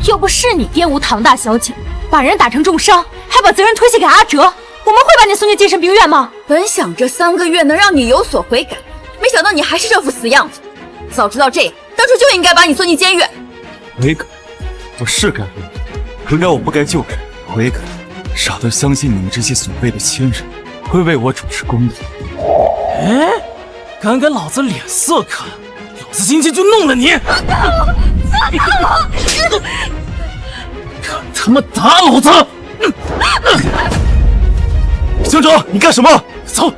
要不是你玷污唐大小姐，把人打成重伤，还把责任推卸给阿哲，我们会把你送进精神病院吗？本想这3个月能让你有所悔改，没想到你还是这副死样子。早知道这样，当初就应该把你送进监狱。悔改，我是该悔改，本该我不该就该悔改，傻到相信你们这些所谓的亲人会为我主持公道。哎，敢给老子脸色看，老子今天就弄了你！敢他妈打老子！乡长，你干什么？走！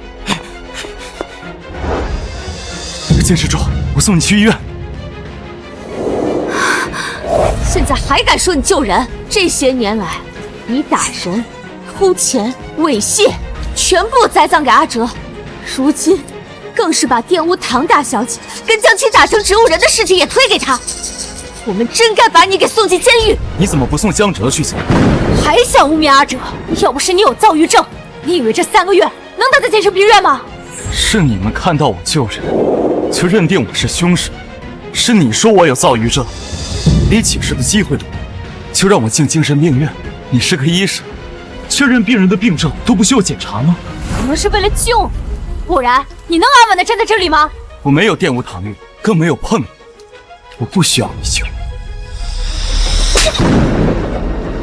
监视住，我送你去医院。现在还敢说你救人？这些年来，你打人、偷钱、猥亵，全部栽赃给阿哲，如今更是把玷污唐大小姐跟将其打成植物人的事情也推给他。我们真该把你给送进监狱！你怎么不送江哲去做？还想污蔑阿哲？要不是你有躁郁症，你以为这3个月能待在精神病院吗？是你们看到我救人，就认定我是凶手。是你说我有躁郁症，连解释的机会都没有，就让我进精神病院。你是个医生，确认病人的病症都不需要检查吗？可能是为了救你，不然你能安稳的站在这里吗？我没有玷污唐玉，更没有碰你，我不需要你救。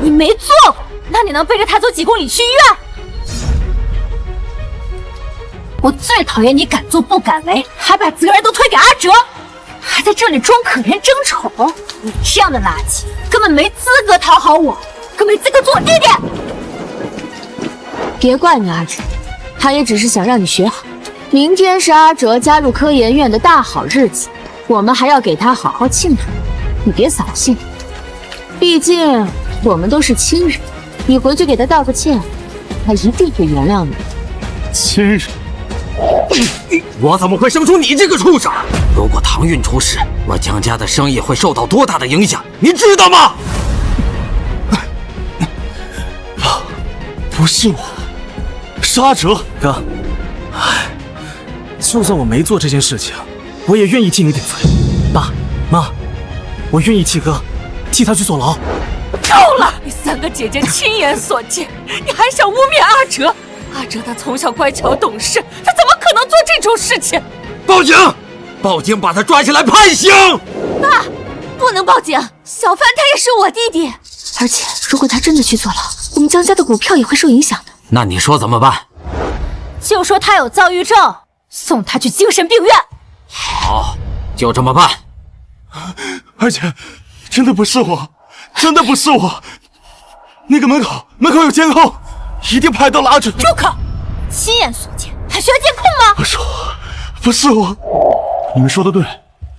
你没做过，那你能背着他走几公里去医院？我最讨厌你敢做不敢为，还把责任都推给阿哲，还在这里装可怜争宠。你这样的垃圾根本没资格讨好我，更没资格做我弟弟。别怪你阿哲，他也只是想让你学好。明天是阿哲加入科研院的大好日子，我们还要给他好好庆祝。你别扫兴，毕竟我们都是亲人。你回去给他道个歉，他一定会原谅你。亲人？我怎么会生出你这个畜生？如果唐韵出事，我江家的生意会受到多大的影响，你知道吗？不是我，是阿哲。哥，就算我没做这件事情，我也愿意替你顶罪。爸妈，我愿意替哥，替他去坐牢。够了！你3个姐姐亲眼所见，你还想污蔑阿哲？阿哲他从小乖巧懂事，他怎么可能做这种事情？报警！报警，把他抓起来判刑！爸，不能报警，小帆他也是我弟弟，而且如果他真的去坐牢，我们江家的股票也会受影响的。那你说怎么办？就说他有躁郁症，送他去精神病院。好，就这么办。而且，真的不是我，真的不是我。那个门口有监控，一定拍到了阿哲。住口！亲眼所见，还需要监控吗？不是我。你们说的对，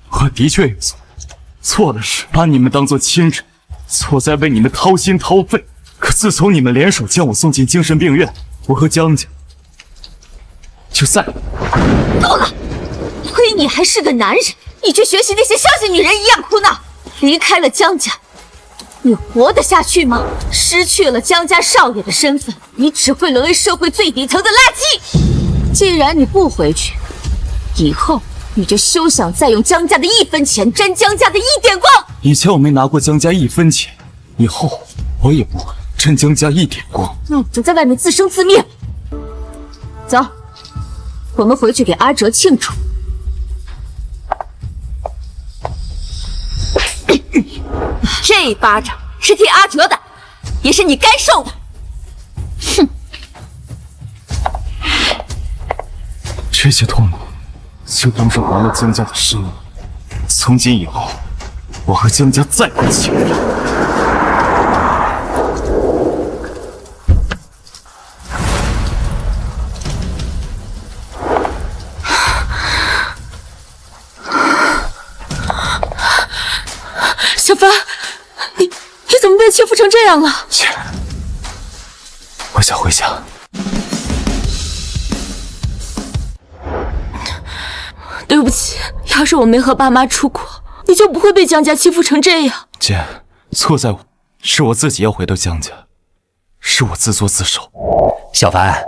我的确有错。错的是把你们当作亲人，错在为你们掏心掏肺。可自从你们联手将我送进精神病院，我和江家就再够了！亏你还是个男人，你去学习那些像是女人一样哭闹，离开了江家，你活得下去吗？失去了江家少爷的身份，你只会沦为社会最底层的垃圾。既然你不回去，以后你就休想再用江家的1分钱沾江家的1点光。以前我没拿过江家1分钱，以后我也不会沾江家1点光。那你就在外面自生自灭。走，我们回去给阿哲庆祝。这一巴掌是替阿哲的，也是你该受的。哼！这些痛苦就当是还了江家的生意。从今以后，我和江家再无情分。小帆，你怎么被欺负成这样了？姐，我想回家。对不起，要是我没和爸妈出国，你就不会被江家欺负成这样。姐，错在我，是我自己要回到江家，是我自作自受。小凡，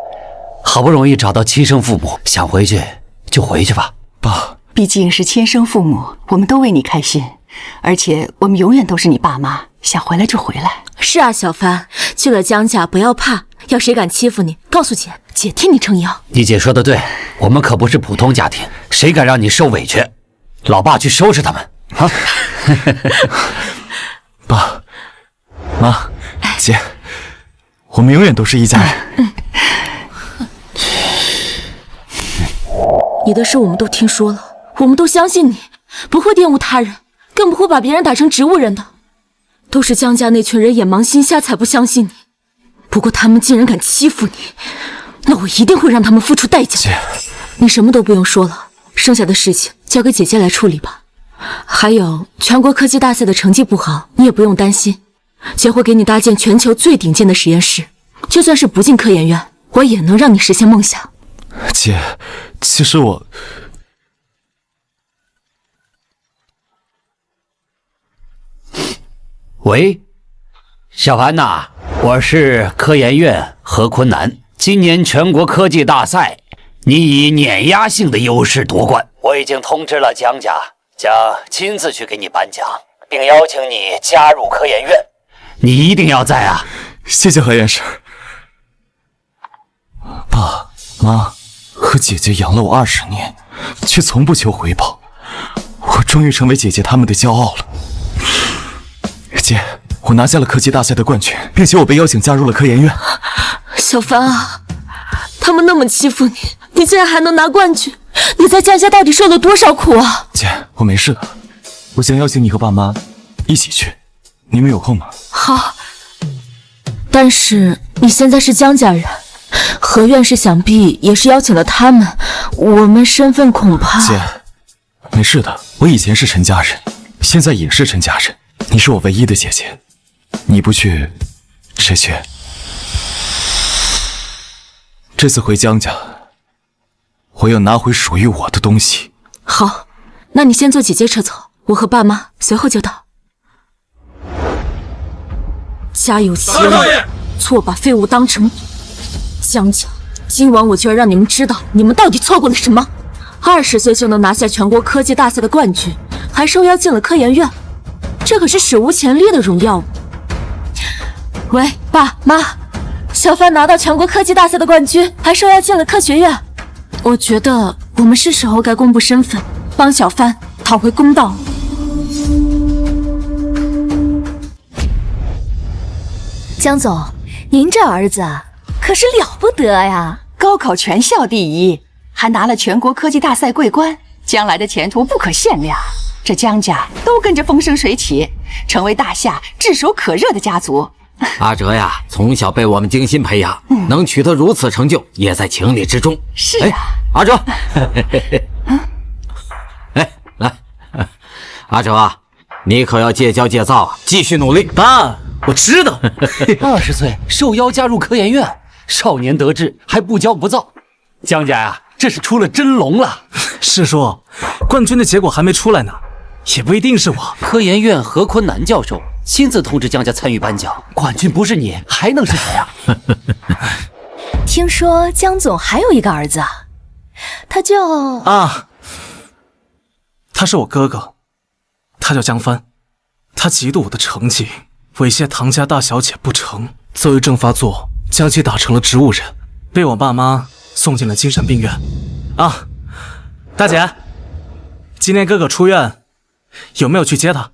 好不容易找到亲生父母，想回去就回去吧。爸，毕竟是亲生父母，我们都为你开心。而且我们永远都是你爸妈，想回来就回来。是啊，小帆，去了江家不要怕，要谁敢欺负你，告诉姐，姐替你撑腰。你姐说的对，我们可不是普通家庭，谁敢让你受委屈，老爸去收拾他们啊！爸妈姐，我们永远都是一家人。你的事我们都听说了，我们都相信你，不会玷污他人，更不会把别人打成植物人的。都是江家那群人眼盲心瞎才不相信你，不过他们竟然敢欺负你，那我一定会让他们付出代价。姐，你什么都不用说了，剩下的事情交给姐姐来处理吧。还有全国科技大赛的成绩不好，你也不用担心，姐会给你搭建全球最顶尖的实验室，就算是不进科研院，我也能让你实现梦想。姐，其实我……喂，小凡呐，我是科研院何坤南。今年全国科技大赛，你以碾压性的优势夺冠，我已经通知了江家，将亲自去给你颁奖，并邀请你加入科研院。你一定要在啊！谢谢何院士。爸妈和姐姐养了我20年，却从不求回报，我终于成为姐姐他们的骄傲了。姐，我拿下了科技大赛的冠军，并且我被邀请加入了科研院。小凡啊，他们那么欺负你，你竟然还能拿冠军，你在江家到底受了多少苦啊？姐，我没事的，我想邀请你和爸妈一起去，你们有空吗？好，但是你现在是江家人，何院士想必也是邀请了他们，我们身份恐怕……姐，没事的，我以前是陈家人，现在也是陈家人，你是我唯一的姐姐，你不去，谁去？这次回江家，我要拿回属于我的东西。好，那你先坐姐姐车走，我和爸妈随后就到。家有其人，错把废物当成江家，今晚我就要让你们知道，你们到底错过了什么。20岁就能拿下全国科技大赛的冠军，还受邀进了科研院，这可是史无前例的荣耀。喂，爸妈，小帆拿到全国科技大赛的冠军，还受邀进了科学院。我觉得我们是时候该公布身份，帮小帆讨回公道。江总，您这儿子可是了不得呀，高考全校第一，还拿了全国科技大赛桂冠，将来的前途不可限量。这江家都跟着风生水起，成为大夏炙手可热的家族。阿哲呀，从小被我们精心培养，能取得如此成就，也在情理之中。是啊，阿哲，哎，来，阿哲啊，你可要戒骄戒躁，继续努力。爸，我知道。20岁受邀加入科研院，少年得志还不骄不躁，江家呀，这是出了真龙了。是说，冠军的结果还没出来呢，也不一定是我。科研院何坤南教授亲自通知江家参与颁奖，冠军不是你，还能是谁啊？听说江总还有一个儿子啊，他叫……啊，他是我哥哥，他叫江帆，他嫉妒我的成绩，猥亵唐家大小姐不成，躁郁症发作，将其打成了植物人，被我爸妈送进了精神病院。啊，大姐，今天哥哥出院，有没有去接他？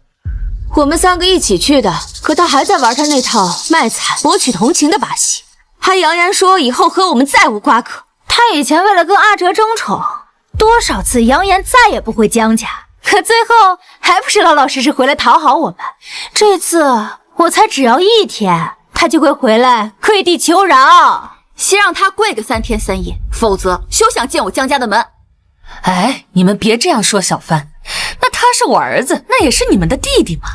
我们3个一起去的，可他还在玩他那套卖惨博取同情的把戏，还扬言说以后和我们再无瓜葛。他以前为了跟阿哲争宠，多少次扬言再也不回江家，可最后还不是老老实实回来讨好我们。这次我才只要1天，他就会回来跪地求饶。先让他跪个3天3夜，否则休想进我江家的门。哎，你们别这样说小帆，那他是我儿子，那也是你们的弟弟嘛。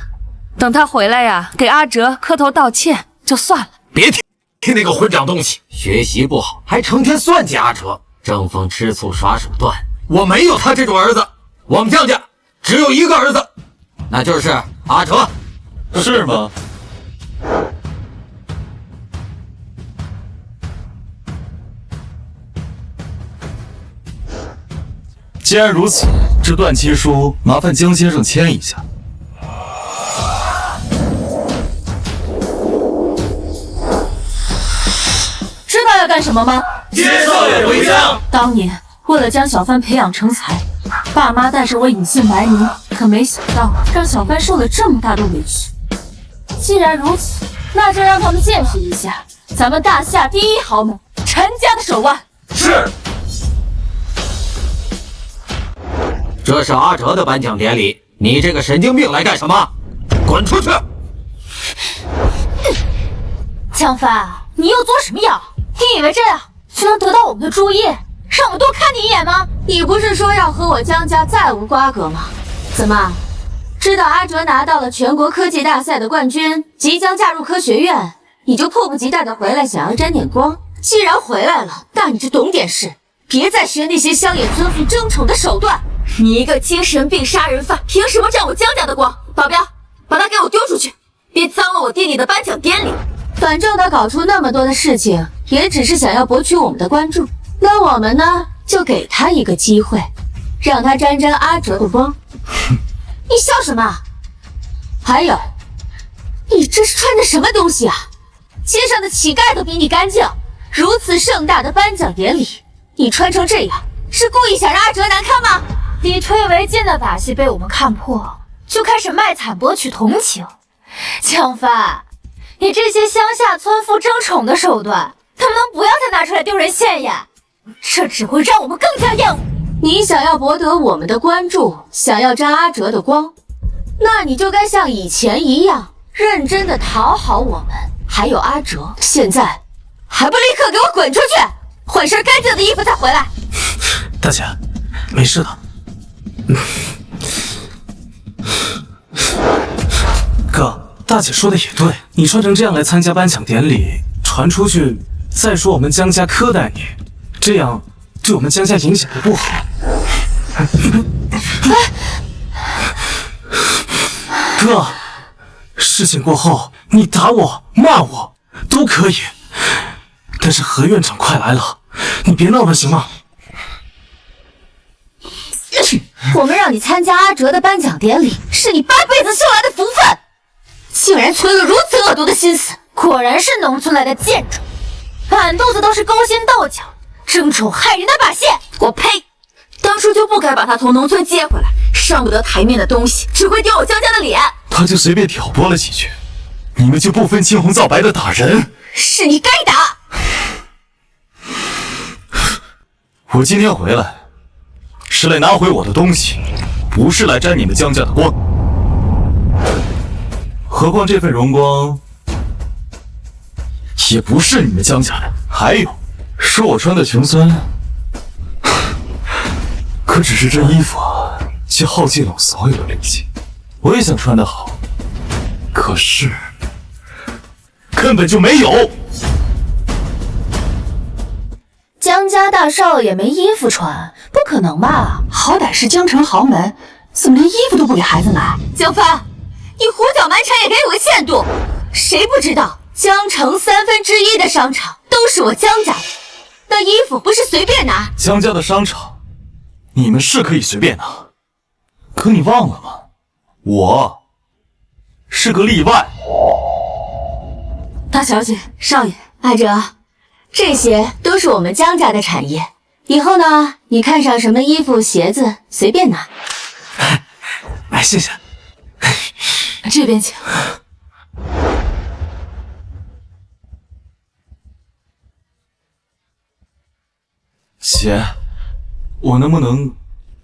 等他回来呀，给阿哲磕头道歉就算了。别听那个混账东西，学习不好还成天算计阿哲，争风吃醋耍手段。我没有他这种儿子，我们江家只有一个儿子，那就是阿哲。是吗？既然如此，这段期书麻烦江先生签一下。道干什么吗？接少爷回家。当年为了将小帆培养成才，爸妈带着我隐姓埋名，可没想到让小帆受了这么大的委屈。既然如此，那就让他们见识一下咱们大夏第一豪门陈家的手腕。是。这是阿哲的颁奖典礼，你这个神经病来干什么？滚出去！江帆，你又作什么妖？你以为这样就能得到我们的注意，让我们多看你一眼吗？你不是说要和我江家再无瓜葛吗？怎么，知道阿哲拿到了全国科技大赛的冠军，即将嫁入科学院，你就迫不及待的回来想要沾点光？既然回来了，那你就懂点事，别再学那些乡野村妇争宠的手段。你一个精神病杀人犯，凭什么沾我江家的光？保镖，把他给我丢出去，别脏了我弟弟的颁奖典礼。反正他搞出那么多的事情，也只是想要博取我们的关注。那我们呢，就给他一个机会，让他沾沾阿哲的光。你笑什么？还有，你这是穿的什么东西啊？街上的乞丐都比你干净。如此盛大的颁奖典礼，你穿成这样，是故意想让阿哲难看吗？你推违禁的把戏被我们看破，就开始卖惨博取同情。江帆，你这些乡下村妇争宠的手段，能不能不要再拿出来丢人现眼？这只会让我们更加厌恶。你想要博得我们的关注，想要沾阿哲的光，那你就该像以前一样，认真的讨好我们，还有阿哲。现在还不立刻给我滚出去，换身干净的衣服再回来。大姐，没事的。哥，大姐说的也对，你穿成这样来参加颁奖典礼，传出去，再说我们江家苛待你，这样对我们江家影响也不好。哥，事情过后，你打我、骂我都可以，但是何院长快来了，你别闹了，行吗？我们让你参加阿哲的颁奖典礼，是你8辈子修来的福分，竟然存了如此恶毒的心思，果然是农村来的贱种，满肚子都是勾心斗角、争宠害人的把戏。我呸！当初就不该把他从农村接回来，上不得台面的东西，只会丢我江家的脸。他就随便挑拨了几句，你们就不分青红皂白的打人？是你该打！我今天回来是来拿回我的东西，不是来沾你们江家的光。何况这份荣光也不是你们江家的。还有，说我穿的穷酸，可只是这衣服却耗尽了我所有的力气。我也想穿得好，可是根本就没有。江家大少爷没衣服穿，不可能吧？好歹是江城豪门，怎么连衣服都不给孩子买？江帆，你胡搅蛮缠也该有个限度。谁不知道江城1/3的商场都是我江家的，那衣服不是随便拿。江家的商场，你们是可以随便拿，可你忘了吗？我是个例外。大小姐、少爷、阿哲，这些都是我们江家的产业。以后呢，你看上什么衣服、鞋子，随便拿。哎，谢谢。这边请。鞋，我能不能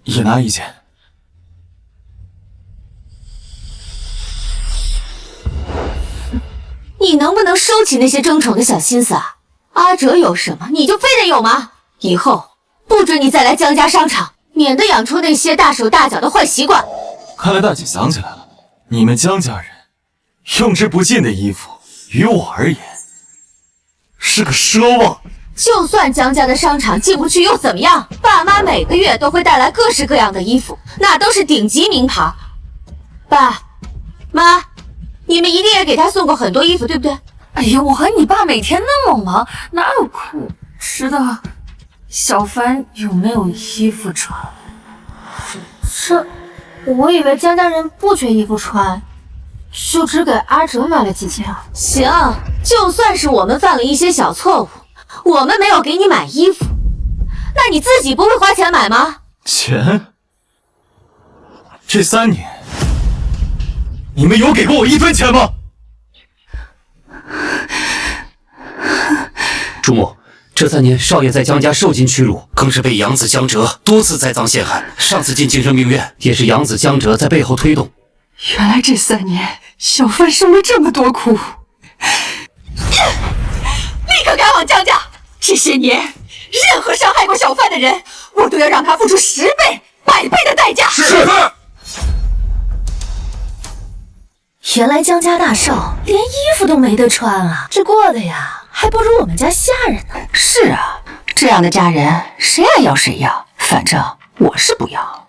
也拿一件？你能不能收起那些争宠的小心思啊？阿哲有什么，你就非得有吗？以后不准你再来江家商场，免得养出那些大手大脚的坏习惯。看来大姐想起来了，你们江家人用之不尽的衣服，于我而言是个奢望。就算江家的商场进不去又怎么样？爸妈每个月都会带来各式各样的衣服，那都是顶级名牌。爸妈，你们一定也给他送过很多衣服，对不对？哎呀，我和你爸每天那么忙，哪有空？是的，小帆有没有衣服穿？我以为江家人不缺衣服穿，就只给阿哲买了几件。行，就算是我们犯了一些小错误，我们没有给你买衣服，那你自己不会花钱买吗？钱？这3年，你们有给过我1分钱吗？主母，这3年少爷在江家受尽屈辱，更是被养子江哲多次栽赃陷害。上次进精神病院，也是养子江哲在背后推动。原来这3年，小范受了这么多苦。立刻赶往江家！这些年，任何伤害过小范的人，我都要让他付出10倍、100倍的代价。是。原来江家大少连衣服都没得穿啊，这过的呀，还不如我们家下人呢。是啊，这样的家人谁爱要谁要，反正我是不要。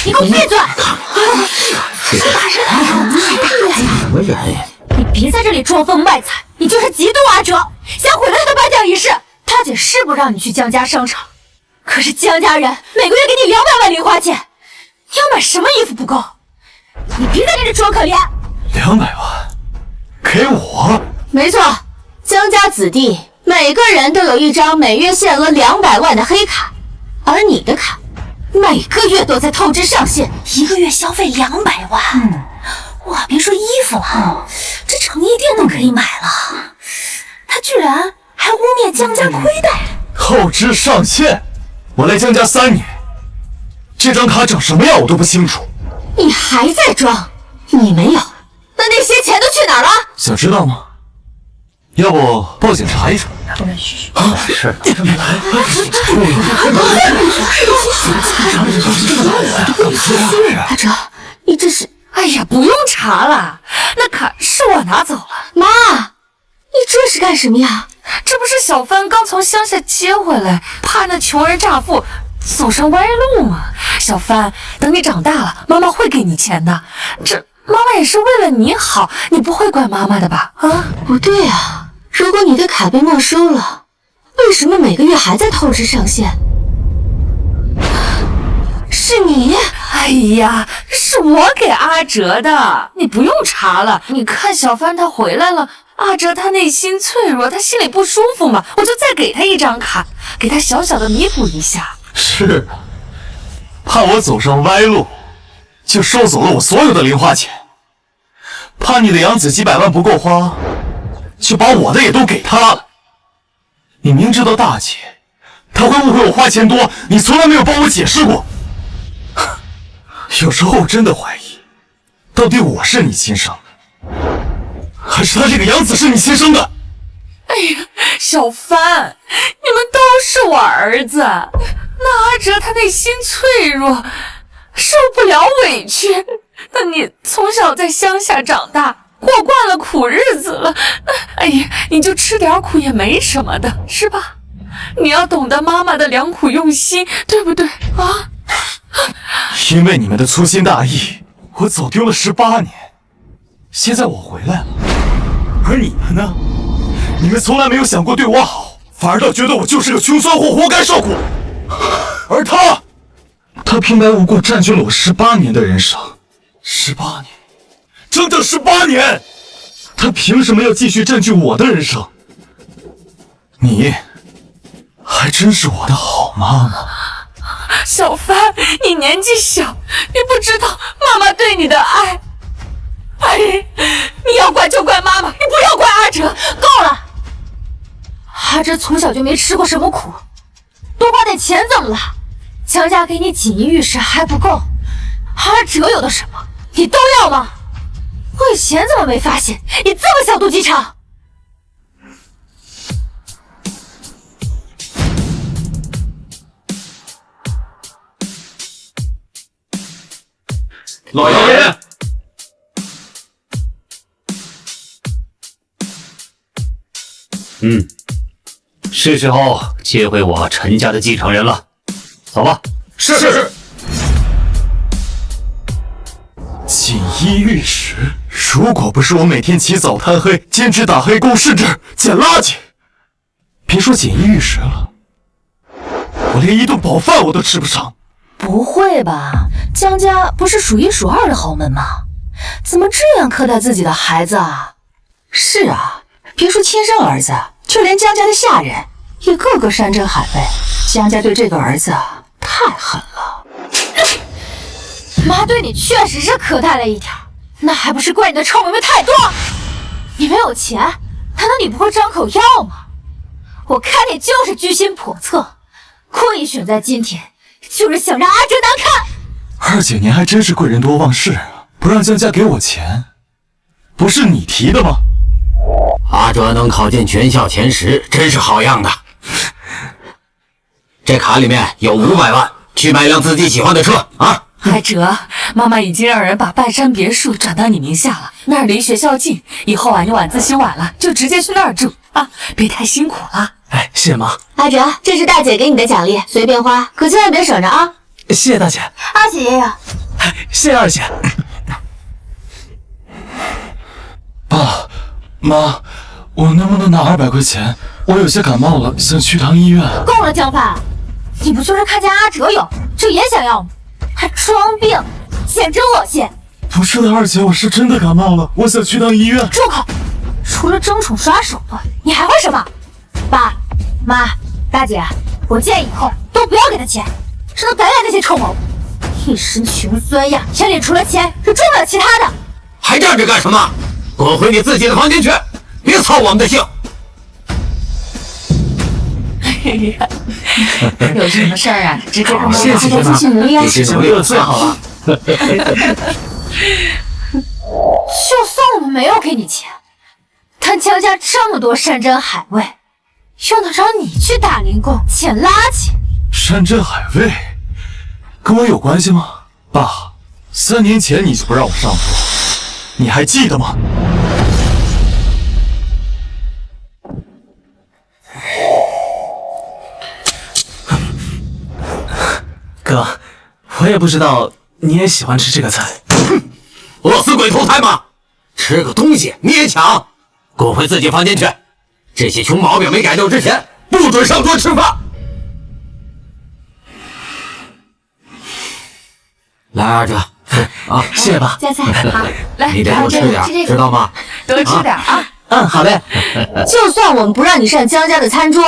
你给我闭嘴！什么人呀？你别在这里装疯卖惨，你就是嫉妒阿哲，想毁了他的颁奖仪式。他姐是不让你去江家商场，可是江家人每个月给你200万零花钱，你要买什么衣服不够？你别在这里装可怜。200万，给我？没错，江家子弟每个人都有一张每月限额200万的黑卡，而你的卡每个月都在透支上限，1个月消费200万。哇，别说衣服了，这成衣店都可以买了。他居然还污蔑江家亏待。透支上限？我来江家3年，这张卡长什么样我都不清楚。你还在装？你没有？那些钱都去哪儿了？想知道吗？要不报警查一查？是。阿哲，你这是……哎呀，不用查了，那卡是我拿走了。妈，你这是干什么呀？这不是小帆刚从乡下接回来，怕那穷人乍富走上歪路吗？小帆，等你长大了，妈妈会给你钱的。这妈妈也是为了你好，你不会怪妈妈的吧？啊，不对啊，如果你的卡被没收了，为什么每个月还在透支上限？是你？哎呀，是我给阿哲的，你不用查了。你看小帆他回来了，阿哲他内心脆弱，他心里不舒服嘛，我就再给他一张卡，给他小小的弥补一下。是，怕我走上歪路，就收走了我所有的零花钱；怕你的养子几百万不够花，就把我的也都给他了。你明知道大姐她会误会我花钱多，你从来没有帮我解释过。有时候我真的怀疑，到底我是你亲生的，还是他这个养子是你亲生的？哎呀，小帆，你们都是我儿子，那阿哲他内心脆弱，受不了委屈。那你从小在乡下长大，过惯了苦日子了，哎呀，你就吃点苦也没什么的，是吧？你要懂得妈妈的良苦用心，对不对啊？因为你们的粗心大意，我走丢了18年，现在我回来了，而你们呢？你们从来没有想过对我好，反而倒觉得我就是个穷酸货，活该受苦。而他平白无故占据了我18年的人生，18年，整整18年，他凭什么要继续占据我的人生？你还真是我的好妈妈。小帆，你年纪小，你不知道妈妈对你的爱。哎，你要怪就怪妈妈，你不要怪阿哲。够了！阿哲从小就没吃过什么苦，多花点钱怎么了？江家给你锦衣玉食还不够，阿哲有的什么你都要吗？我以前怎么没发现你这么小肚鸡肠？老爷，是时候接回我陈家的继承人了，走吧。是。锦衣玉食，如果不是我每天起早贪黑，兼职打黑工，甚至捡垃圾，别说锦衣玉食了，我连一顿饱饭我都吃不上。不会吧？江家不是数1数2的豪门吗？怎么这样苛待自己的孩子啊？是啊，别说亲生儿子，就连江家的下人一个个山珍海味。江家对这个儿子太狠了。妈对你确实是可待了一点，那还不是怪你的臭妹妹太多。你没有钱，难道你不会张口要吗？我看你就是居心叵测，故意选在今天，就是想让阿哲难看。二姐，您还真是贵人多忘事啊！不让江家给我钱，不是你提的吗？阿哲能考进全校前10，真是好样的。这卡里面有500万，去买辆自己喜欢的车啊！阿哲，妈妈已经让人把半山别墅转到你名下了，那儿离学校近，以后啊你晚自习晚了就直接去那儿住啊，别太辛苦了。哎，谢谢妈。阿哲，这是大姐给你的奖励，随便花，可千万别省着啊。谢谢大姐。二姐也有。谢谢二姐。爸妈，我能不能拿200块钱？我有些感冒了，想去趟医院。够了，江帆，你不就是看见阿哲有就也想要吗？还装病，简直恶心！不是的，二姐，我是真的感冒了，我想去趟医院。住口！除了争宠耍手段，你还会什么？爸妈，大姐，我建议以后都不要给他钱，只能改改那些臭毛病。一身穷酸样，眼里除了钱是赚不了其他的。还站着干什么？滚回你自己的房间去，别操我们的兴！有什么事儿啊，直接跟妈谢谢大家继续努力啊！继续努力了，最好了。就算我们没有给你钱，但江家这么多山珍海味，用得着你去打零工捡垃圾？山珍海味跟我有关系吗？爸，3年前你就不让我上桌，你还记得吗？哥，我也不知道你也喜欢吃这个菜。饿死鬼投胎吗？吃个东西你也抢？滚回自己房间去！这些穷毛病没改掉之前，不准上桌吃饭。来，二哲，啊，谢谢爸。加菜好，来，你得多吃点，知道吗？多吃点啊。嗯，好嘞。就算我们不让你上江家的餐桌，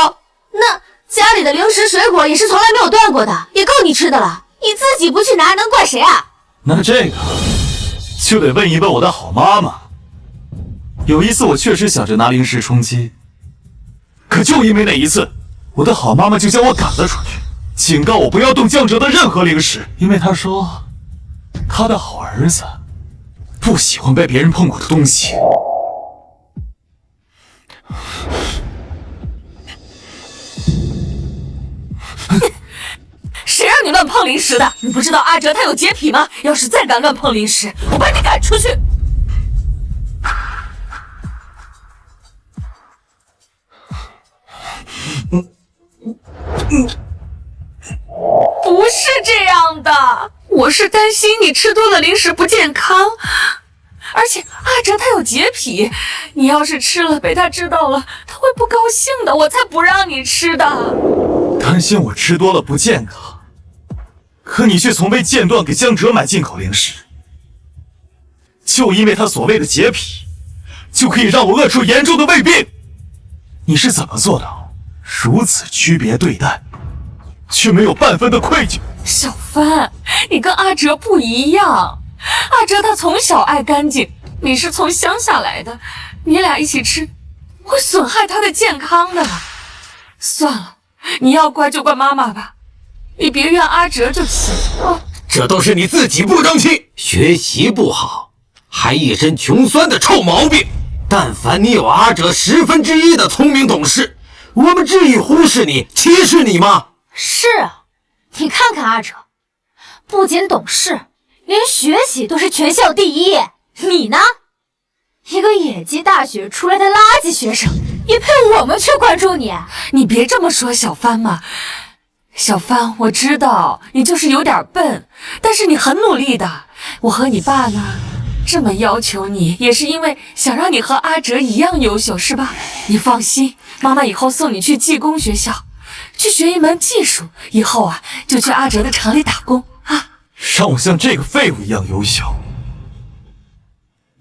那家里的零食水果也是从来没有断过的，也够你吃的了。你自己不去拿，能怪谁啊？那这个就得问一问我的好妈妈。有一次我确实想着拿零食充饥，可就因为那一次，我的好妈妈就将我赶了出去，警告我不要动江哲的任何零食，因为她说她的好儿子不喜欢被别人碰过的东西。谁让你乱碰零食的？你不知道阿哲他有洁癖吗？要是再敢乱碰零食，我把你赶出去！不是这样的，我是担心你吃多了零食不健康，而且阿哲他有洁癖，你要是吃了被他知道了，他会不高兴的，我才不让你吃的。担心我吃多了不健康，可你却从未间断给江哲买进口零食，就因为他所谓的洁癖，就可以让我饿出严重的胃病。你是怎么做到如此区别对待，却没有半分的愧疚？小帆，你跟阿哲不一样，阿哲他从小爱干净，你是从乡下来的，你俩一起吃会损害他的健康的。算了，你要怪就怪妈妈吧，你别怨阿哲就行了。这都是你自己不争气，学习不好，还一身穷酸的臭毛病。但凡你有阿哲1/10的聪明懂事，我们至于忽视你、歧视你吗？是啊，你看看阿哲，不仅懂事，连学习都是全校第一。你呢？一个野鸡大学出来的垃圾学生，也配我们去关注你？你别这么说小帆嘛。小帆，我知道你就是有点笨，但是你很努力的。我和你爸呢，这么要求你，也是因为想让你和阿哲一样优秀，是吧？你放心，妈妈以后送你去技工学校，去学一门技术，以后啊就去阿哲的厂里打工啊。让我像这个废物一样优秀？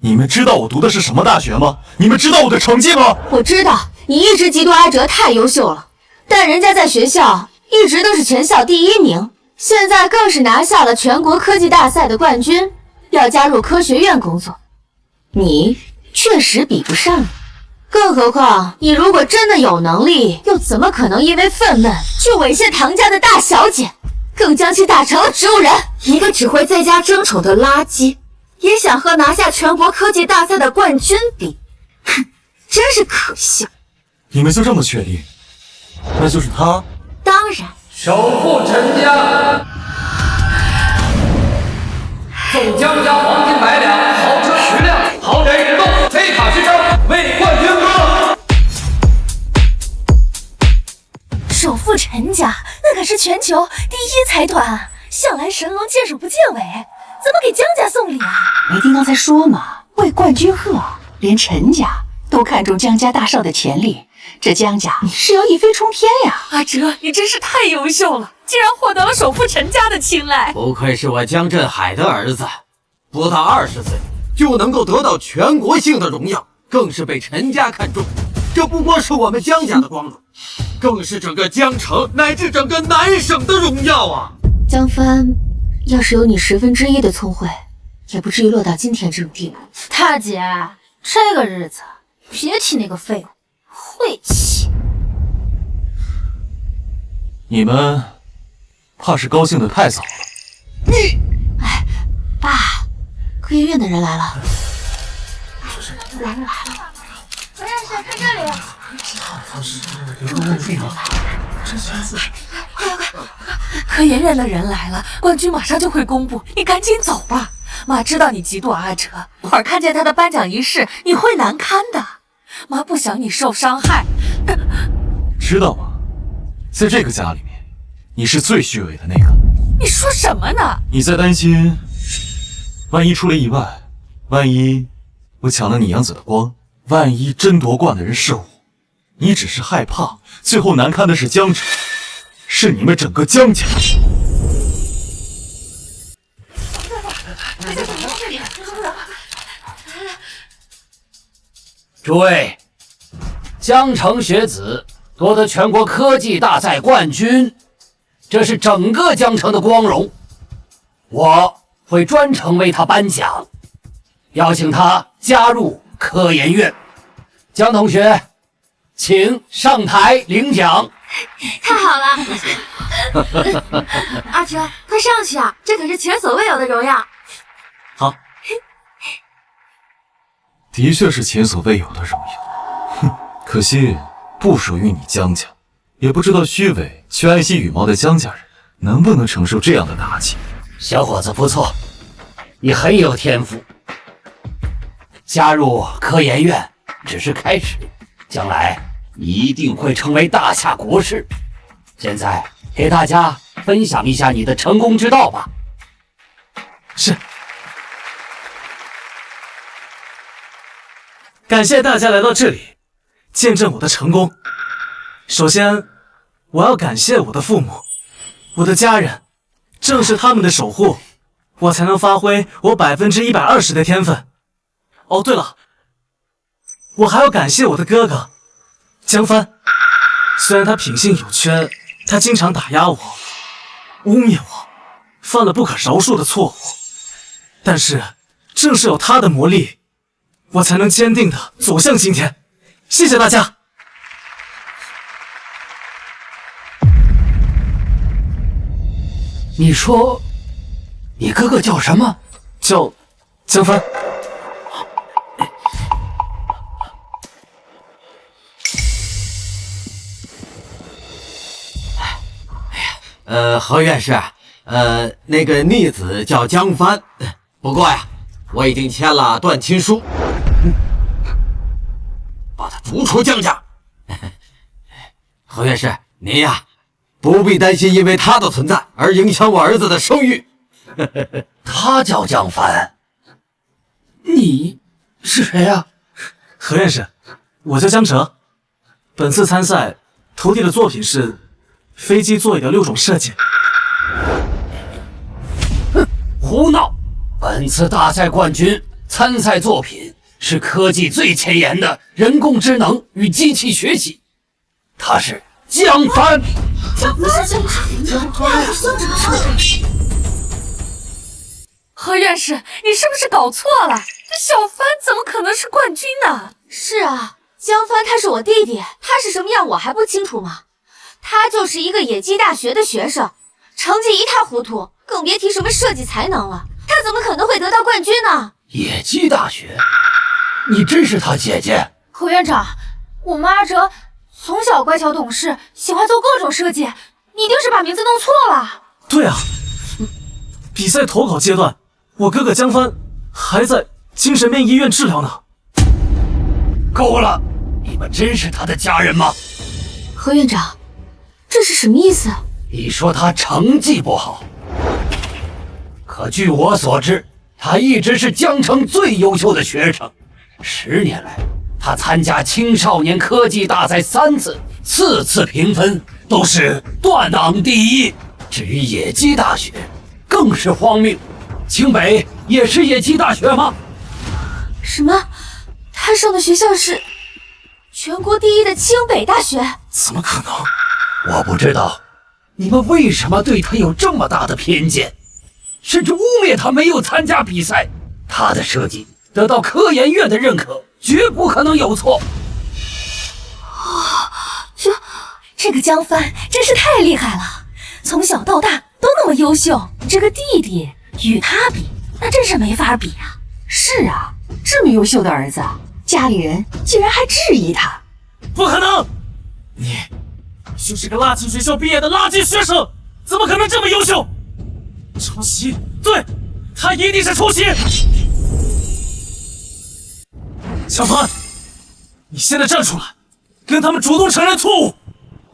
你们知道我读的是什么大学吗？你们知道我的成绩吗？我知道你一直嫉妒阿哲太优秀了，但人家在学校一直都是全校第1名，现在更是拿下了全国科技大赛的冠军，要加入科学院工作。你确实比不上，更何况你如果真的有能力，又怎么可能因为愤懑就猥亵唐家的大小姐，更将其打成了植物人？一个只会在家争宠的垃圾，也想和拿下全国科技大赛的冠军比，哼，真是可笑。你们就这么确定？那就是他？当然。首富陈家，送江家黄金100两，豪车10辆，豪宅1栋，飞卡勋章，为冠军歌。首富陈家那可是全球第1财团，向来神龙见首不见尾，怎么给江家送礼啊？没听刚才说吗？为冠军贺，连陈家都看中江家大少的潜力，这江家是要一飞冲天呀！阿哲，你真是太优秀了，竟然获得了首富陈家的青睐。不愧是我江振海的儿子，不到20岁就能够得到全国性的荣耀，更是被陈家看中。这不光是我们江家的光荣，更是整个江城乃至整个南省的荣耀啊！江帆，要是有你1/10的聪慧，也不至于落到今天这种地步。大姐，这个日子别提那个废物，晦气。你们怕是高兴得太早了。你，哎，爸，科研院的人来了。来了。何院士，看这里。快！科研院的人来了，冠军马上就会公布，你赶紧走吧。妈知道你嫉妒阿哲，一会儿看见他的颁奖仪式，你会难堪的。妈不想你受伤害。知道吗？在这个家里面，你是最虚伪的那个。你说什么呢？你在担心，万一出了意外，万一我抢了你杨子的光，万一争夺冠的人是我，你只是害怕，最后难堪的是江城，是你们整个江家。诸位，江城学子夺得全国科技大赛冠军，这是整个江城的光荣。我会专程为他颁奖，邀请他加入科研院。江同学，请上台领奖。太好了！阿哲，快上去啊！这可是前所未有的荣耀。好，的确是前所未有的荣耀。哼，可惜不属于你江家，也不知道虚伪却爱惜羽毛的江家人能不能承受这样的打击。小伙子不错，你很有天赋。加入科研院只是开始，将来你一定会成为大夏国士。现在给大家分享一下你的成功之道吧。是。感谢大家来到这里，见证我的成功。首先，我要感谢我的父母，我的家人，正是他们的守护，我才能发挥我120%的天分。哦，对了，我还要感谢我的哥哥江帆。虽然他品性有缺，他经常打压我，污蔑我，犯了不可饶恕的错误，但是正是有他的魔力，我才能坚定地走向今天。谢谢大家。你说，你哥哥叫什么？叫江帆。何院士，那个逆子叫江帆，不过呀，我已经签了断亲书，把他逐出江家。何院士，您呀，不必担心因为他的存在而影响我儿子的声誉。他叫江帆，你是谁呀？何院士，我叫江哲。本次参赛投递的作品是飞机座椅的6种设计。哼，胡闹！本次大赛冠军参赛作品是科技最前沿的人工智能与机器学习，它是江帆。何院士，你是不是搞错了？这小帆怎么可能是冠军呢？是啊，江帆他是我弟弟，他是什么样我还不清楚吗？他就是一个野鸡大学的学生，成绩一塌糊涂，更别提什么设计才能了。他怎么可能会得到冠军呢？野鸡大学，你真是他姐姐？何院长，我们阿哲从小乖巧懂事，喜欢做各种设计，你一定是把名字弄错了。对啊，比赛投考阶段，我哥哥江帆还在精神病医院治疗呢。够了，你们真是他的家人吗？何院长，这是什么意思？你说他成绩不好，可据我所知，他一直是江城最优秀的学生。10年来，他参加青少年科技大赛3次，次次评分都是断档第一。至于野鸡大学，更是荒谬。清北也是野鸡大学吗？什么？他上的学校是全国第一的清北大学？怎么可能？我不知道，你们为什么对他有这么大的偏见，甚至污蔑他没有参加比赛？他的设计得到科研院的认可，绝不可能有错。这个江帆真是太厉害了，从小到大都那么优秀，这个弟弟与他比，那真是没法比啊。是啊，这么优秀的儿子，家里人竟然还质疑他。不可能！你就是个垃圾学校毕业的垃圾学生，怎么可能这么优秀？抄袭，对，他一定是抄袭。小凡，你现在站出来，跟他们主动承认错误。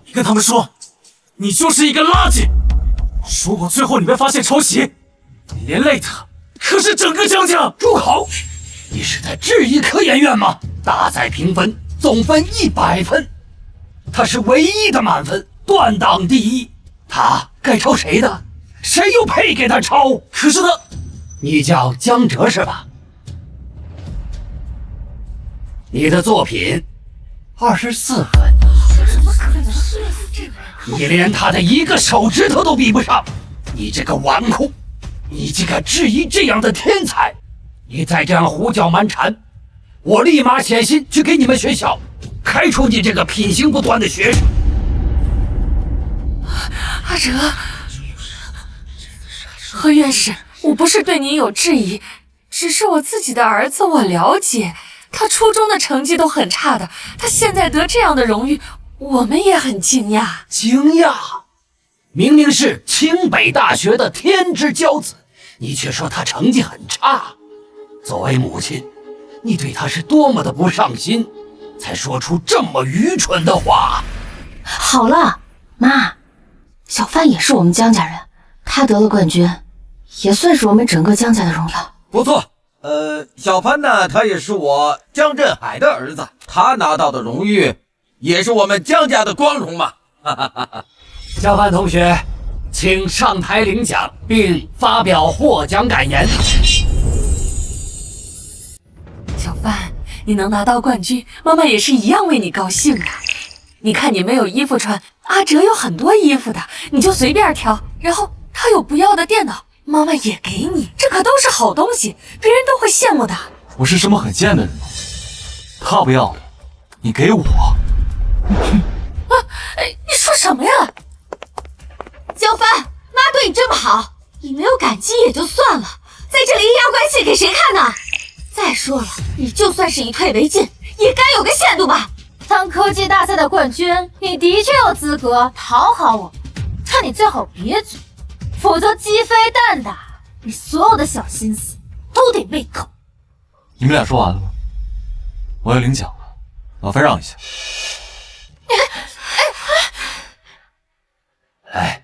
你跟他们说，你就是一个垃圾。如果最后你被发现抄袭，连累的可是整个江家。住口！你是在质疑科研院吗？大赛评分总分100分，他是唯一的满分，断档第一。他该抄谁的？谁又配给他抄？可是他，你叫江哲是吧？你的作品24分，你连他的一个手指头都比不上，你这个纨绔，你竟敢质疑这样的天才！你再这样胡搅蛮缠，我立马写信去给你们学校开除你这个品行不端的学生。阿哲，何院士，我不是对您有质疑，只是我自己的儿子我了解，他初中的成绩都很差的，他现在得这样的荣誉，我们也很惊讶。惊讶？明明是清北大学的天之骄子，你却说他成绩很差。作为母亲，你对他是多么的不上心，才说出这么愚蠢的话。好了，妈，小帆也是我们江家人，他得了冠军，也算是我们整个江家的荣耀。不错，小帆呢，他也是我江振海的儿子，他拿到的荣誉也是我们江家的光荣嘛。小帆同学，请上台领奖并发表获奖感言。小帆，你能拿到冠军，妈妈也是一样为你高兴的。你看你没有衣服穿，阿哲有很多衣服的，你就随便挑。然后他有不要的电脑，妈妈也给你，这可都是好东西，别人都会羡慕的。我是什么很贱的人吗？他不要，你给我。你说什么呀？江帆，妈对你这么好，你没有感激也就算了，在这里阴阳怪气给谁看呢？再说了，你就算是以退为进，也该有个限度吧。当科技大赛的冠军，你的确有资格讨好我，但你最好别嘴，否则鸡飞蛋打，你所有的小心思都得喂狗。你们俩说完了吗？我要领奖了，麻烦让一下。来，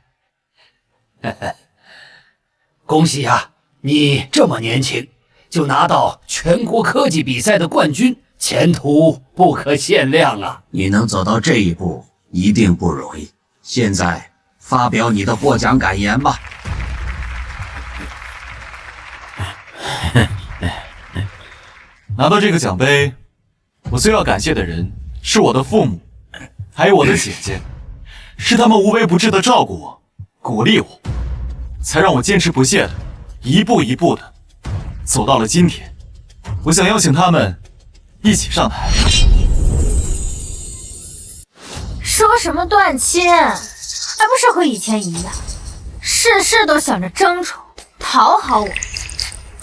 恭喜啊！你这么年轻就拿到全国科技比赛的冠军，前途不可限量啊！你能走到这一步，一定不容易。现在发表你的获奖感言吧。拿到这个奖杯，我最要感谢的人是我的父母，还有我的姐姐。是他们无微不至的照顾我、鼓励我，才让我坚持不懈的一步一步的走到了今天。我想邀请他们一起上台。说什么断亲，还不是和以前一样，事事都想着争宠、讨好我，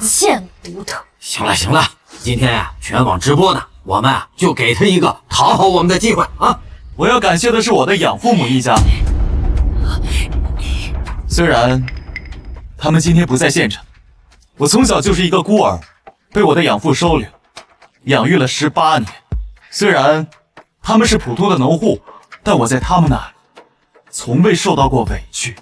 贱骨头。行了行了，今天呀全网直播呢，我们啊就给他一个讨好我们的机会啊！我要感谢的是我的养父母一家，虽然他们今天不在现场，我从小就是一个孤儿，被我的养父收留，养育了18年。虽然他们是普通的农户，但我在他们那里从未受到过委屈。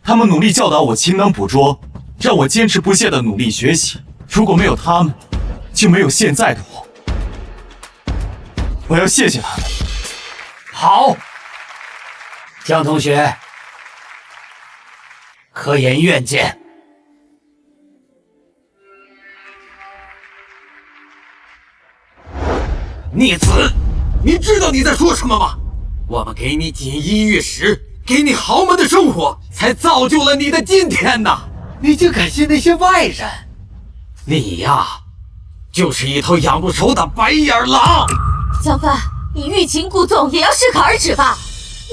他们努力教导我勤能补拙，让我坚持不懈地努力学习。如果没有他们，就没有现在的我。我要谢谢他们。好，江同学，科研院见。逆子，你知道你在说什么吗？我们给你锦衣玉食，给你豪门的生活，才造就了你的今天呐！你竟感谢那些外人，你呀，就是一头养不熟的白眼狼！江帆，你欲擒故纵也要适可而止吧！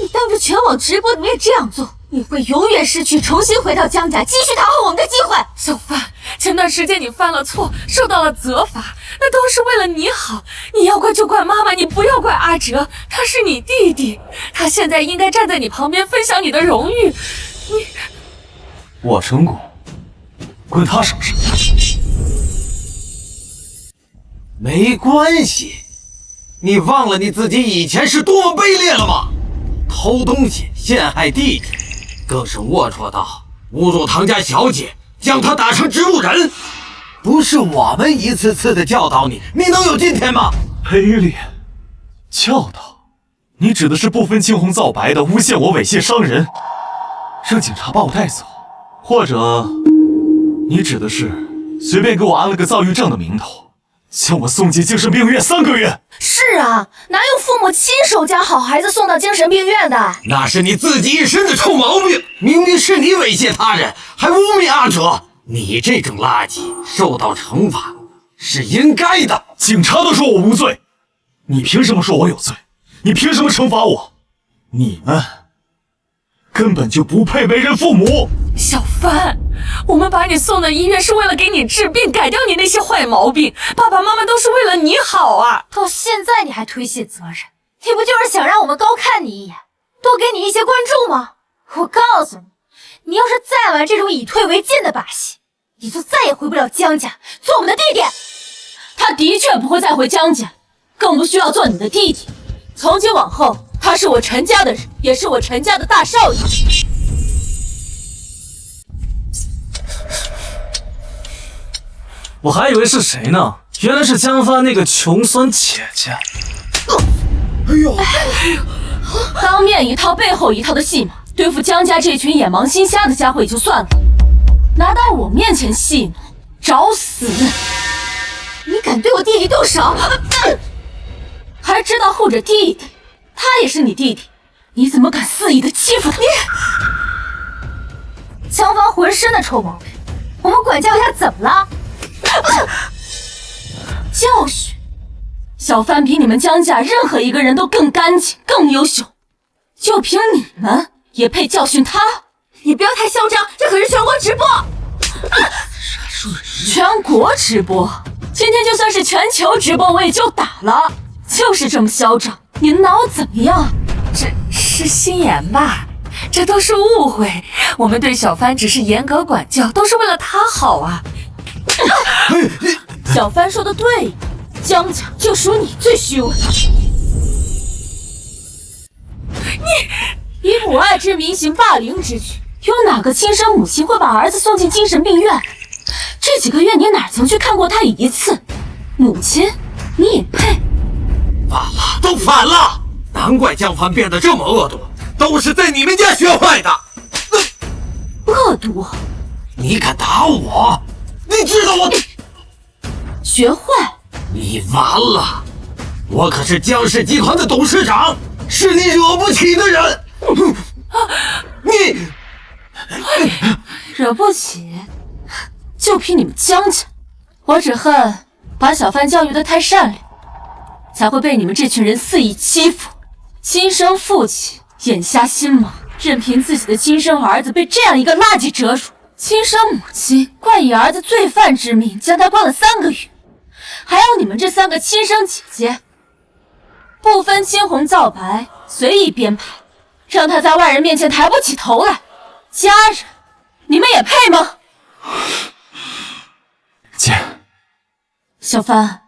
你当着全网直播，你也这样做，你会永远失去重新回到江家继续讨好我们的机会。小帆，前段时间你犯了错，受到了责罚，那都是为了你好。你要怪就怪妈妈，你不要怪阿哲，他是你弟弟，他现在应该站在你旁边分享你的荣誉。你，我成功，关他什么事？没关系，你忘了你自己以前是多么卑劣了吗？偷东西，陷害弟弟，更是龌龊到侮辱唐家小姐，将她打成植物人。不是我们一次次的教导你，你能有今天吗？卑劣，教导？你指的是不分青红皂白的诬陷我猥亵伤人，让警察把我带走？或者你指的是随便给我安了个躁郁症的名头，将我送进精神病院3个月？是啊，哪有父母亲手将好孩子送到精神病院的？那是你自己一身的臭毛病，明明是你猥亵他人，还污蔑阿哲。你这种垃圾受到惩罚是应该的。警察都说我无罪，你凭什么说我有罪？你凭什么惩罚我？你们根本就不配为人父母。小帆，我们把你送到医院是为了给你治病，改掉你那些坏毛病。爸爸妈妈都是为了你好啊！到现在你还推卸责任，你不就是想让我们高看你一眼，多给你一些关注吗？我告诉你，你要是再玩这种以退为进的把戏，你就再也回不了江家做我们的弟弟。他的确不会再回江家，更不需要做你的弟弟。从今往后，他是我陈家的人，也是我陈家的大少爷。我还以为是谁呢，原来是江帆那个穷酸姐姐。哎呦！当面一套，背后一套的戏码，对付江家这群眼盲心瞎的家伙也就算了，拿到我面前戏弄，找死！你敢对我弟弟动手？还知道护着弟弟，他也是你弟弟，你怎么敢肆意的欺负他？你江帆浑身的臭毛病，我们管教一下怎么了？教训，小帆比你们江家任何一个人都更干净、更优秀，就凭你们也配教训他？你不要太嚣张，这可是全国直播！全国直播，今天就算是全球直播我也就打了，就是这么嚣张，你挠怎么样？这是心言吧？这都是误会，我们对小帆只是严格管教，都是为了他好啊。小帆说的对，江家就属你最虚伪。你以母爱之名行霸凌之举，有哪个亲生母亲会把儿子送进精神病院？这几个月你哪曾去看过他一次？母亲，你也配？反了，都反了！难怪江帆变得这么恶毒，都是在你们家学坏的。恶毒？你敢打我？你知道我学坏？你完了！我可是江氏集团的董事长，是你惹不起的人。你惹不起，就凭你们江家，我只恨把小帆教育得太善良，才会被你们这群人肆意欺负。亲生父亲眼瞎心盲，任凭自己的亲生儿子被这样一个垃圾折辱；亲生母亲惯以儿子罪犯之名将他关了3个月，还有你们这3个亲生姐姐，不分青红皂白，随意编排，让他在外人面前抬不起头来。家人，你们也配吗？姐，小帆，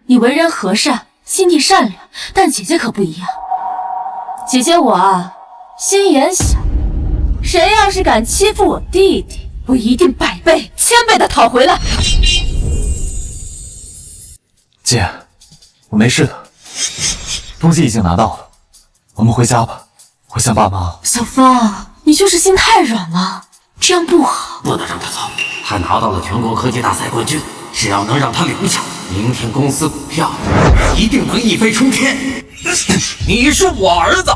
你为人和善，心地善良，但姐姐可不一样。姐姐我啊，心眼小，谁要是敢欺负我弟弟，我一定100倍、1000倍的讨回来。姐，我没事的，东西已经拿到了，我们回家吧。我想爸妈。小帆，你就是心太软了，这样不好。不能让他走，他拿到了全国科技大赛冠军，只要能让他留下，明天公司股票一定能一飞冲天。你是我儿子，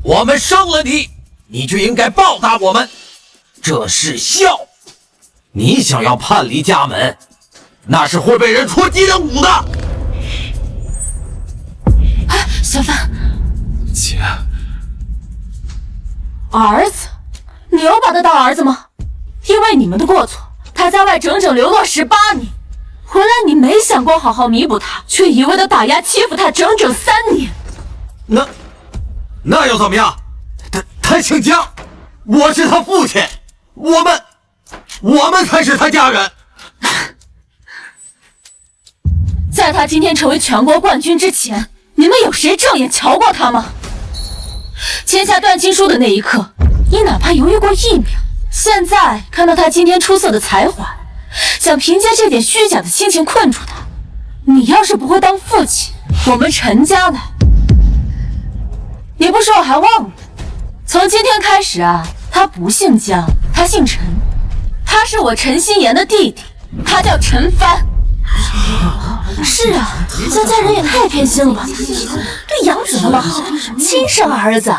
我们生了你，你就应该报答我们，这是孝。你想要叛离家门，那是会被人戳鸡人骨的。小帆，姐，儿子，你有把他当儿子吗？因为你们的过错，他在外整整流落18年，回来你没想过好好弥补他，却一味的打压欺负他整整3年。那又怎么样？他姓江，我是他父亲，我们才是他家人。在他今天成为全国冠军之前，你们有谁正眼瞧过他吗？签下断亲书的那一刻，你哪怕犹豫过1秒。现在看到他今天出色的才华，想凭借这点虚假的亲情困住他，你要是不会当父亲，我们陈家的，你不说我还忘了。从今天开始啊，他不姓江，他姓陈，他是我陈心妍的弟弟，他叫陈帆。是啊，江家人也太偏心了吧，对杨子那么好，亲生儿子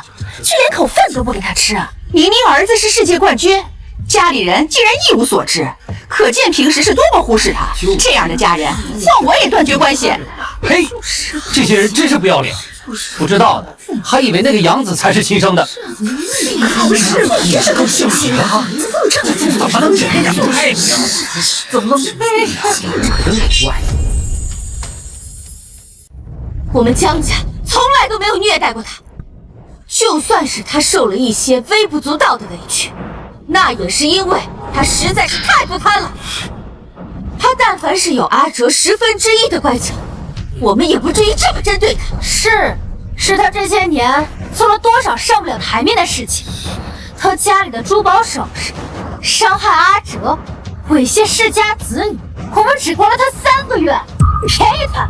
却连口饭都不给他吃啊！明明儿子是世界冠军，家里人竟然一无所知，可见平时是多么忽视他。这样的家人，换我也断绝关系。呸！这些人真是不要脸，不知道的还以为那个杨子才是亲生的。是吗？也是够性情的哈，怎么能这样？怎么能我们江家从来都没有虐待过他，就算是他受了一些微不足道的委屈，那也是因为他实在是太不堪了。他但凡是有阿哲1/10的乖巧，我们也不至于这么针对他。是他这些年做了多少上不了台面的事情？他家里的珠宝首饰，伤害阿哲，猥亵世家子女，我们只关了他3个月，便宜他！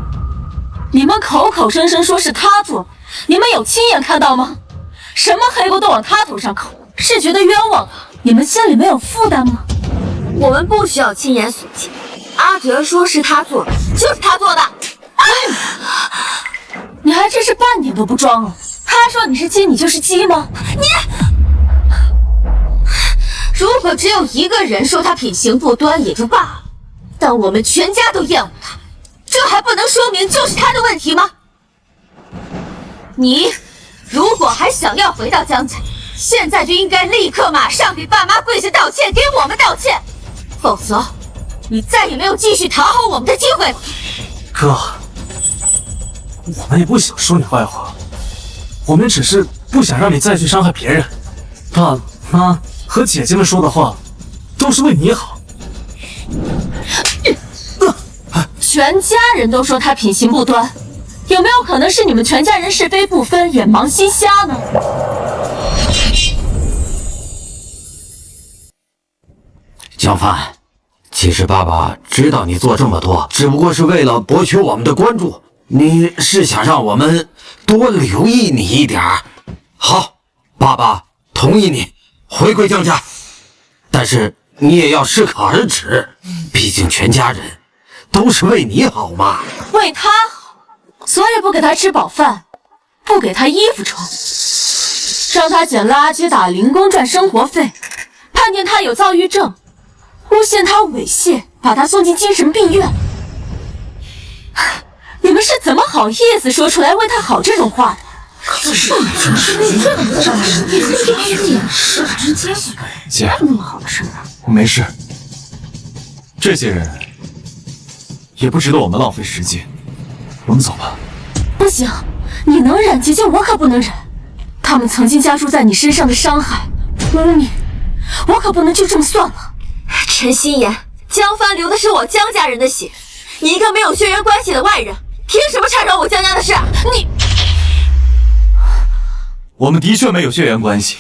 你们口口声声说是他做，你们有亲眼看到吗？什么黑锅都往他头上扣，是觉得冤枉啊？你们心里没有负担吗？我们不需要亲眼所见，阿哲说是他做的，就是他做的。你还真是半点都不装了。他说你是鸡，你就是鸡吗？如果只有一个人说他品行不端也就罢了，但我们全家都厌恶他，这还不能说明就是他的问题吗？你如果还想要回到江家，现在就应该立刻马上给爸妈跪下道歉，给我们道歉，否则你再也没有继续讨好我们的机会了。哥，我们也不想说你坏话，我们只是不想让你再去伤害别人。爸妈和姐姐们说的话都是为你好。全家人都说他品行不端，有没有可能是你们全家人是非不分，眼盲心瞎呢？江帆，其实爸爸知道你做这么多，只不过是为了博取我们的关注。你是想让我们多留意你一点儿。好，爸爸同意你回归江家，但是你也要适可而止，毕竟全家人都是为你好嘛。为他好，所以不给他吃饱饭，不给他衣服穿。让他捡垃圾打零工赚生活费，判定他有躁郁症，诬陷他猥亵，把他送进精神病院。你们是怎么好意思说出来为他好这种话的？姐，我没事。这些人也不值得我们浪费时间，我们走吧。不行，你能忍，姐姐我可不能忍。他们曾经加诸在你身上的伤害、污蔑，我可不能就这么算了。陈心妍，江帆流的是我江家人的血，你一个没有血缘关系的外人，凭什么插手我江家的事？你，我们的确没有血缘关系，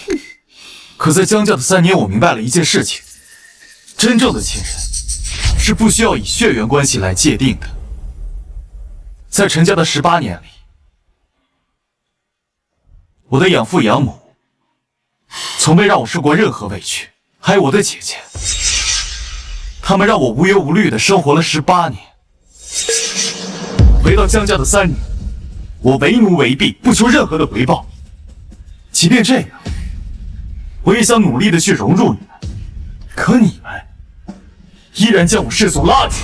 可在江家的3年，我明白了一件事情：真正的亲人是不需要以血缘关系来界定的。在陈家的18年里，我的养父养母从没让我受过任何委屈，还有我的姐姐，他们让我无忧无虑的生活了18年。回到江家的3年，我为奴为婢，不求任何的回报。即便这样，我也想努力的去融入你们，可你们依然将我视作垃圾。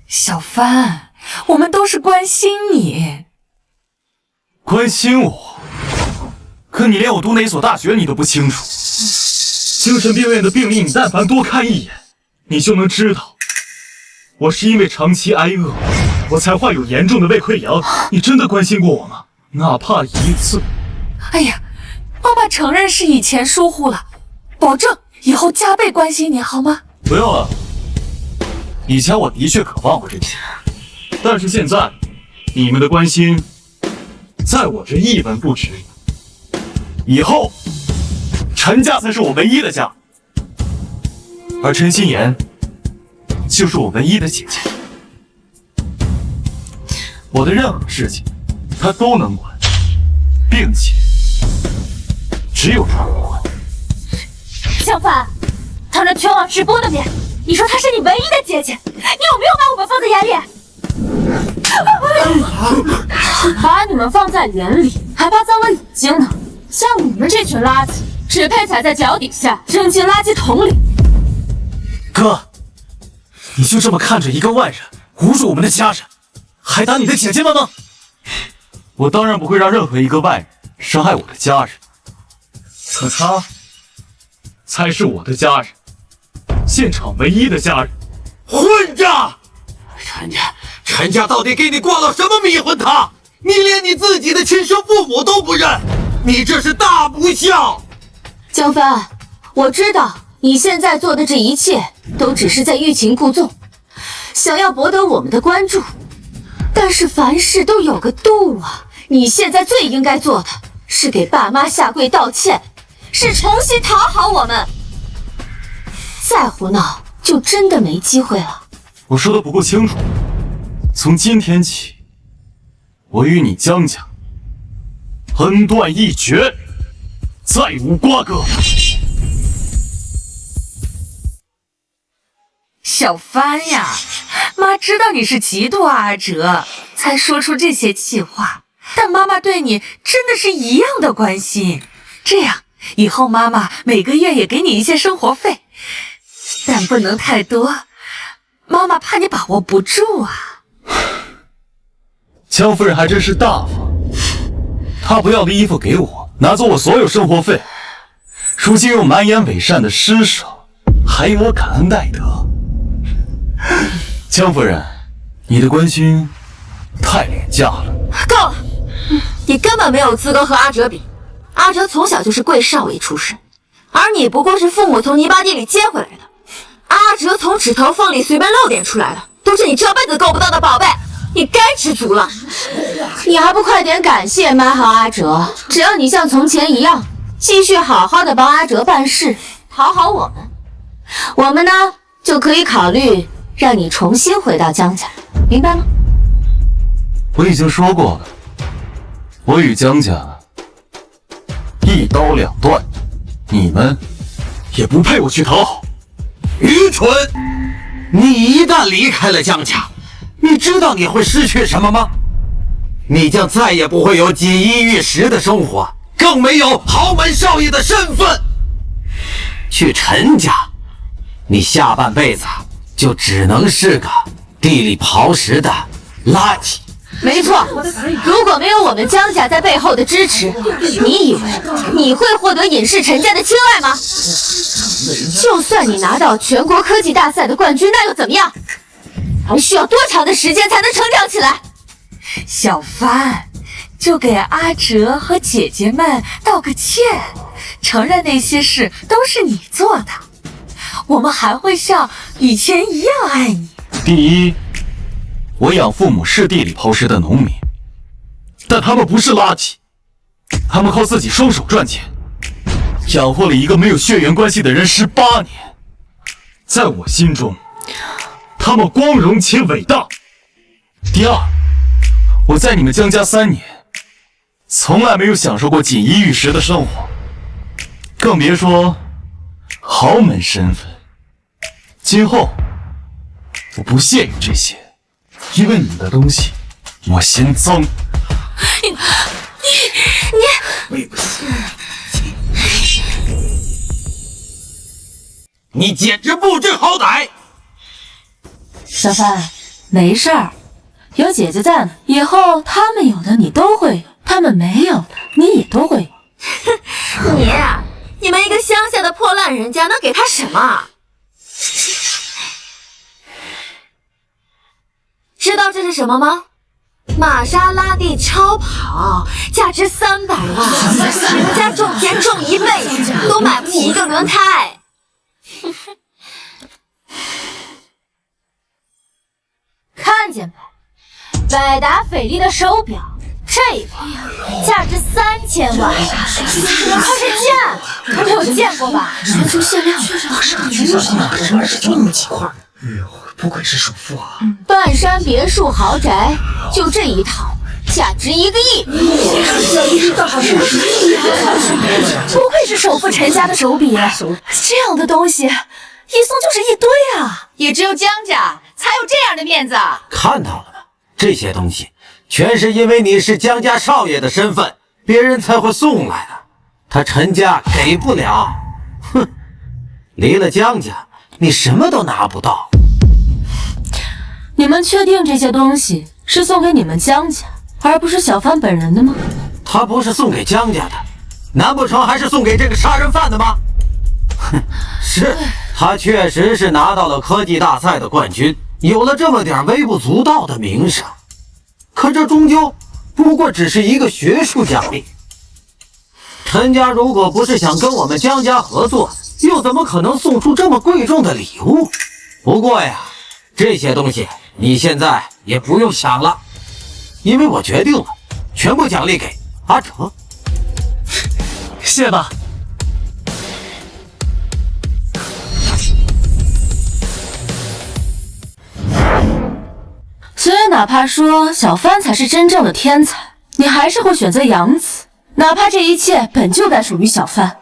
小帆，我们都是关心你。关心我？可你连我读哪所大学你都不清楚。精神病院的病历你但凡多看一眼，你就能知道，我是因为长期挨饿，我才患有严重的胃溃疡。你真的关心过我吗？哪怕一次。哎呀，妈妈承认是以前疏忽了，保证以后加倍关心你，好吗？不用了，以前我的确渴望过这些，但是现在，你们的关心，在我这一文不值。以后，陈家才是我唯一的家，而陈心妍就是我唯一的姐姐。我的任何事情，她都能管，并且只有她能管。相反，当着全网直播的面，你说她是你唯一的姐姐，你有没有把我们放在眼里？把你们放在眼里，还怕脏了眼睛呢？像你们这群垃圾，只配踩在脚底下，扔进垃圾桶里。哥，你就这么看着一个外人侮辱我们的家人，还打你的姐姐们吗？我当然不会让任何一个外人伤害我的家人，可他才是我的家人，现场唯一的家人。混账！陈家到底给你灌了什么迷魂汤？你连你自己的亲生父母都不认，你这是大不孝！江帆，我知道你现在做的这一切都只是在欲擒故纵，想要博得我们的关注，但是凡事都有个度啊！你现在最应该做的是给爸妈下跪道歉，是重新讨好我们。再胡闹，就真的没机会了。我说的不够清楚，从今天起，我与你江家恩断义绝，再无瓜葛。小帆呀，妈知道你是嫉妒阿哲，才说出这些气话，但妈妈对你真的是一样的关心。这样，以后妈妈每个月也给你一些生活费，但不能太多，妈妈怕你把握不住啊。江夫人还真是大方，她不要的衣服给我，拿走我所有生活费，如今又满眼伪善的施舍，还要我感恩戴德。江夫人，你的关心太廉价了。够了，你根本没有资格和阿哲比。阿哲从小就是贵少爷出身，而你不过是父母从泥巴地里接回来的。阿哲从指头缝里随便露点出来的，都是你这辈子够不到的宝贝，你该知足了。你还不快点感谢妈和阿哲？只要你像从前一样，继续好好的帮阿哲办事，讨好我们，我们呢就可以考虑让你重新回到江家，明白吗？我已经说过了，我与江家一刀两断，你们也不配我去讨好。愚蠢！你一旦离开了江家，你知道你会失去什么吗？你将再也不会有锦衣玉食的生活，更没有豪门少爷的身份。去陈家，你下半辈子就只能是个地里刨食的垃圾。没错，如果没有我们江家在背后的支持，你以为你会获得尹氏陈家的青睐吗？就算你拿到全国科技大赛的冠军，那又怎么样？还需要多长的时间才能成长起来？小帆，就给阿哲和姐姐们道个歉，承认那些事都是你做的，我们还会像以前一样爱你。第一，我养父母是地里刨食的农民，但他们不是垃圾，他们靠自己双手赚钱，养活了一个没有血缘关系的人18年，在我心中，他们光荣且伟大。第二，我在你们江家3年，从来没有享受过锦衣玉食的生活，更别说豪门身份。今后，我不屑于这些，因为你们的东西，我嫌脏。你简直不知好歹！小帆，没事儿，有姐姐在呢，以后他们有的你都会有，他们没有的你也都会有。你们一个乡下的破烂人家能给他什么？知道这是什么吗？玛莎拉蒂超跑，价值300万，你们家种田种一辈子都买不起一个轮胎。看见没？百达翡丽的手表，这一款价值3000万，你们可是见都没有见过吧？全球限量，而且就那么几块，不愧是首富啊！半山别墅豪宅，就这一套，价值1个亿。不愧是首富陈家的手笔，这样的东西一送就是一堆啊！也只有江家才有这样的面子。看到了吗？这些东西全是因为你是江家少爷的身份，别人才会送来的。他陈家给不了，哼！离了江家，你什么都拿不到。你们确定这些东西是送给你们江家，而不是小帆本人的吗？他不是送给江家的，难不成还是送给这个杀人犯的吗？哼，是他确实是拿到了科技大赛的冠军，有了这么点微不足道的名声，可这终究不过只是一个学术奖励。陈家如果不是想跟我们江家合作，又怎么可能送出这么贵重的礼物？不过呀，这些东西你现在也不用想了，因为我决定了，全部奖励给阿哲。谢吧。所以哪怕说小帆才是真正的天才，你还是会选择养子，哪怕这一切本就该属于小帆。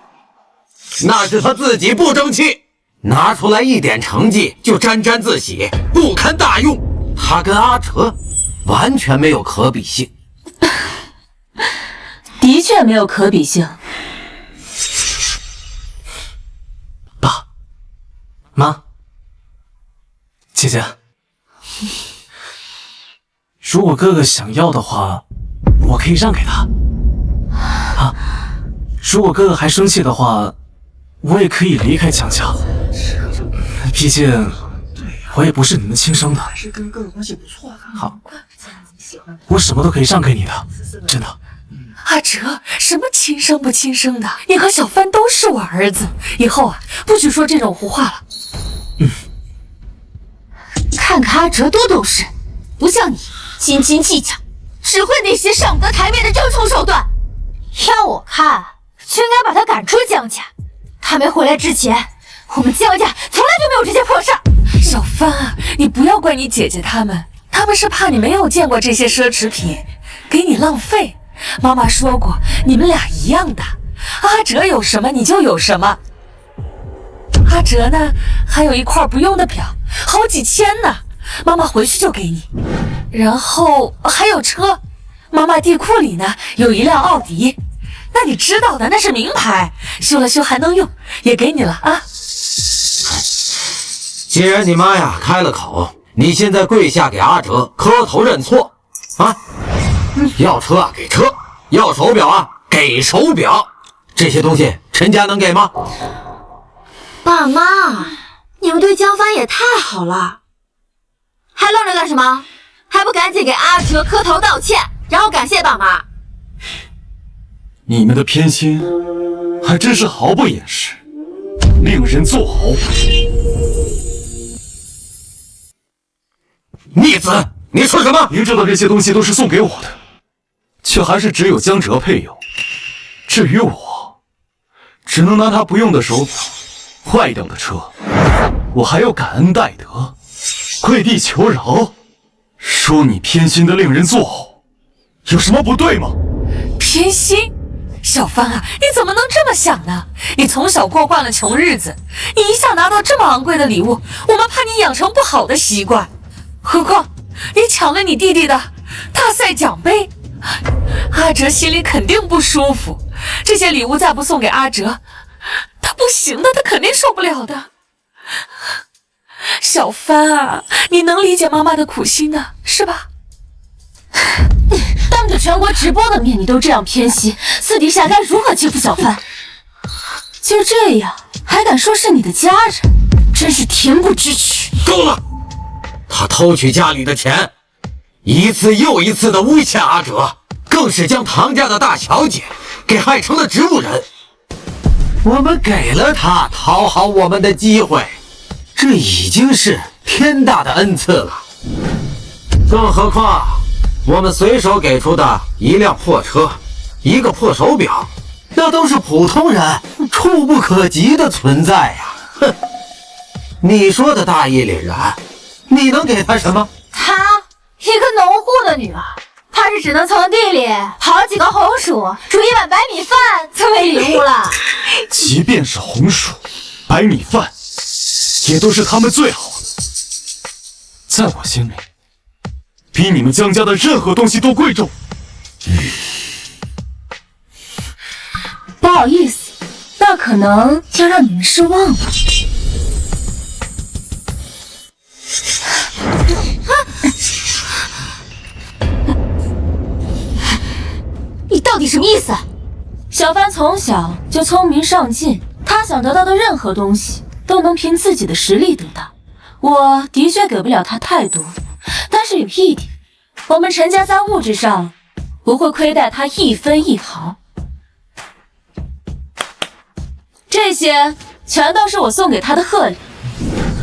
那是他自己不争气，拿出来一点成绩就沾沾自喜，不堪大用。他跟阿哲完全没有可比性。的确没有可比性。爸妈姐姐，如果哥哥想要的话，我可以让给他啊。如果哥哥还生气的话，我也可以离开江家，毕竟我也不是你们亲生的。好，我什么都可以让给你的，真的。阿哲，什么亲生不亲生的？你和小帆都是我儿子，以后啊，不许说这种胡话了。看看阿哲多懂事，不像你斤斤计较，只会那些上不得台面的争宠手段。要我看，就应该把他赶出江家。他没回来之前，我们江家从来就没有这些破事儿。小帆啊，你不要怪你姐姐他们是怕你没有见过这些奢侈品，给你浪费。妈妈说过，你们俩一样的，阿哲有什么你就有什么。阿哲呢，还有一块不用的表，好几千呢。妈妈回去就给你。然后还有车，妈妈地库里呢有一辆奥迪，那你知道的，那是名牌，修了修还能用，也给你了啊。既然你妈呀开了口，你现在跪下给阿哲磕头认错啊！要车啊给车，要手表啊给手表，这些东西陈家能给吗？爸妈，你们对江帆也太好了，还愣着干什么？还不赶紧给阿哲磕头道歉，然后感谢爸妈。你们的偏心还真是毫不掩饰，令人作呕。逆子，你说什么？明知道这些东西都是送给我的，却还是只有江哲配有。至于我，只能拿他不用的手表、坏掉的车，我还要感恩戴德，跪地求饶。说你偏心的令人作呕，有什么不对吗？偏心？小帆啊，你怎么能这么想呢？你从小过惯了穷日子，你一下拿到这么昂贵的礼物，我们怕你养成不好的习惯。何况你抢了你弟弟的大赛奖杯，阿哲心里肯定不舒服。这些礼物再不送给阿哲，他不行的，他肯定受不了的。小帆啊，你能理解妈妈的苦心的，是吧？当着全国直播的面，你都这样偏心，私底下该如何欺负小帆？就这样，还敢说是你的家人，真是恬不知耻！够了！他偷取家里的钱，一次又一次的诬陷阿哲，更是将唐家的大小姐给害成了植物人。我们给了他讨好我们的机会，这已经是天大的恩赐了。更何况我们随手给出的一辆破车、一个破手表，那都是普通人触不可及的存在呀！哼，你说的大义凛然，你能给他什么？她一个农户的女儿，怕是只能从地里刨几个红薯，煮一碗白米饭作为礼物了。即便是红薯、白米饭，也都是他们最好的，在我心里，比你们江家的任何东西都贵重。不好意思，那可能要让你们失望了。你到底什么意思？小帆从小就聪明上进，他想得到的任何东西都能凭自己的实力得到。我的确给不了他太多，但是有一点，我们陈家在物质上不会亏待他一分一毫。这些全都是我送给他的贺礼。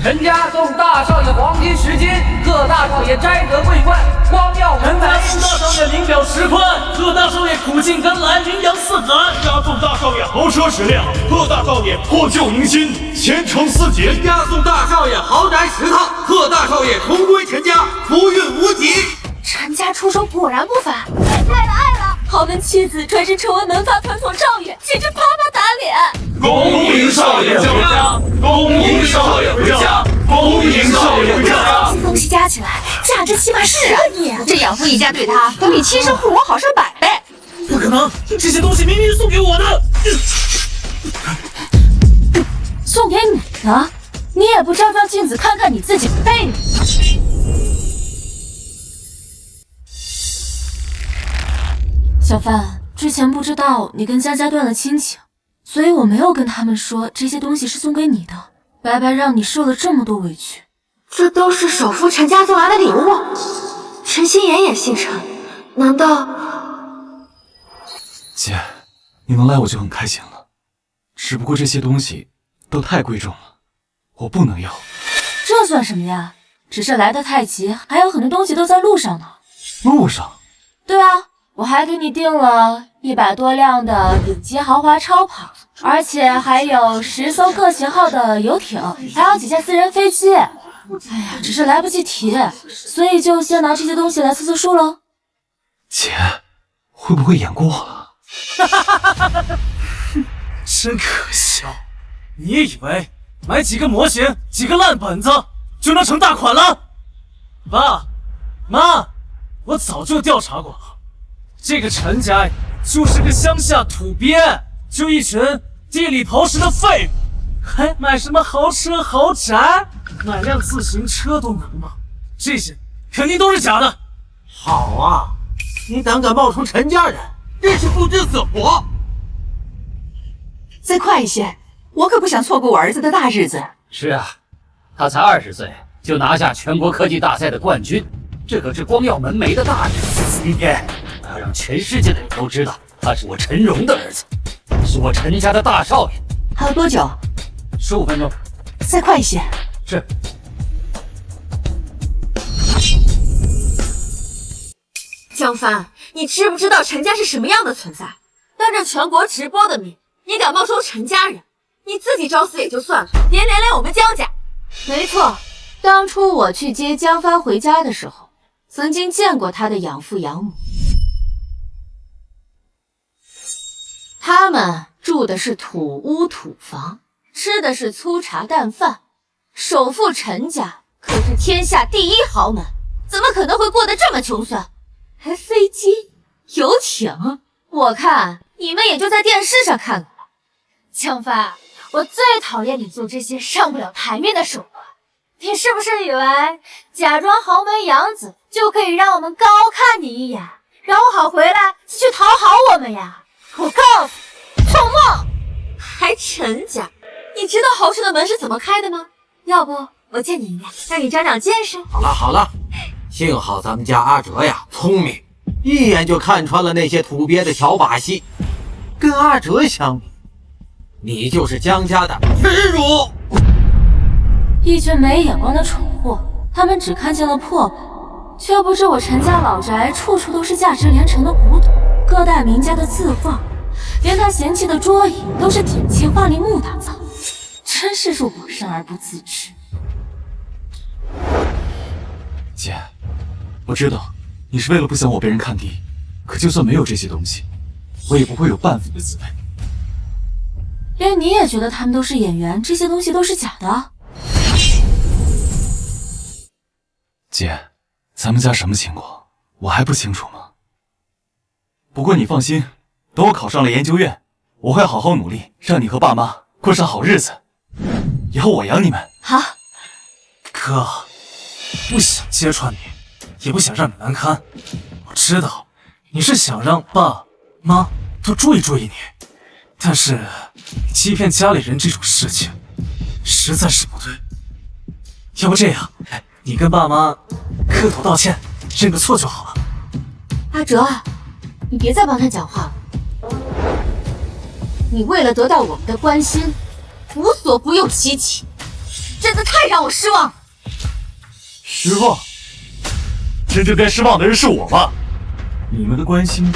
陈家送大少爷黄金10斤，贺大少爷摘得桂冠，光耀门楣。陈家送大少爷名表10块，贺大少爷苦尽甘来，名扬四海。家送大少爷豪车10辆，贺大少爷破旧迎新，前程似锦。陈家送大少爷豪宅10套，贺大少爷重归陈家，福运无极。陈家出手果然不凡，太爱了！豪门妻子转身成为门阀团总状元，简直啪啪打脸！恭迎少爷回家，恭迎少爷回家，恭迎少爷回家。这些东西加起来，价值起码10个亿。这养父一家对他都比亲生父母好上100倍。不可能，这些东西明明是送给我的。送给你的？你也不照照镜子看看你自己的背影。小帆，之前不知道你跟江家断了亲情，所以我没有跟他们说这些东西是送给你的，白白让你受了这么多委屈。这都是首富陈家送来的礼物。陈心妍也姓陈，难道？姐，你能来我就很开心了，只不过这些东西都太贵重了，我不能要。这算什么呀？只是来得太急，还有很多东西都在路上呢。路上？对啊，我还给你订了100多辆的顶级豪华超跑，而且还有10艘各型号的游艇，还有几架私人飞机。哎呀，只是来不及提，所以就先拿这些东西来凑数喽。姐，会不会演过了？真可笑！你以为买几个模型、几个烂本子就能成大款了？爸妈，我早就调查过了，这个陈家就是个乡下土鳖，就一群地里刨食的废物，还买什么豪车豪宅，买辆自行车都能吗？这些肯定都是假的。好啊，你胆敢冒充陈家人，真是不知死活！再快一些，我可不想错过我儿子的大日子。是啊，他才20岁就拿下全国科技大赛的冠军，这可是光耀门楣的大日子。今天我要让全世界的人都知道，他是我陈荣的儿子，是我陈家的大少爷。还有多久？15分钟。再快一些。是。江帆，你知不知道陈家是什么样的存在？当着全国直播的面，你敢冒充陈家人，你自己找死也就算了，别连累我们江家。没错，当初我去接江帆回家的时候，曾经见过他的养父养母，他们住的是土屋土房，吃的是粗茶淡饭。首富陈家可是天下第一豪门，怎么可能会过得这么穷酸？还飞机、游艇，我看你们也就在电视上看过了。江帆，我最讨厌你做这些上不了台面的手段。你是不是以为假装豪门养子就可以让我们高看你一眼，然后好回来去讨好我们呀？我告诉你，做梦！还陈家，你知道豪车的门是怎么开的吗？要不我见你一面，让你长长见识。好了好了，幸好咱们家阿哲呀聪明，一眼就看穿了那些土鳖的小把戏。跟阿哲相比，你就是江家的耻辱。一群没眼光的蠢货，他们只看见了破败，却不知我陈家老宅处处都是价值连城的古董，各代名家的字画，连他嫌弃的桌椅都是顶级花梨木打造，真是入我身而不自知。姐，我知道你是为了不想我被人看低，可就算没有这些东西，我也不会有半分的自卑。连你也觉得他们都是演员，这些东西都是假的？姐，咱们家什么情况，我还不清楚吗？不过你放心，等我考上了研究院，我会好好努力，让你和爸妈过上好日子。以后我养你们。好。哥，不想揭穿你，也不想让你难堪。我知道你是想让爸妈多注意注意你，但是你欺骗家里人这种事情实在是不对。要不这样，你跟爸妈磕头道歉，认个错就好了。阿哲，你别再帮他讲话了。你为了得到我们的关心，无所不用其极，真的太让我失望了。失望？真正该失望的人是我吧？你们的关心，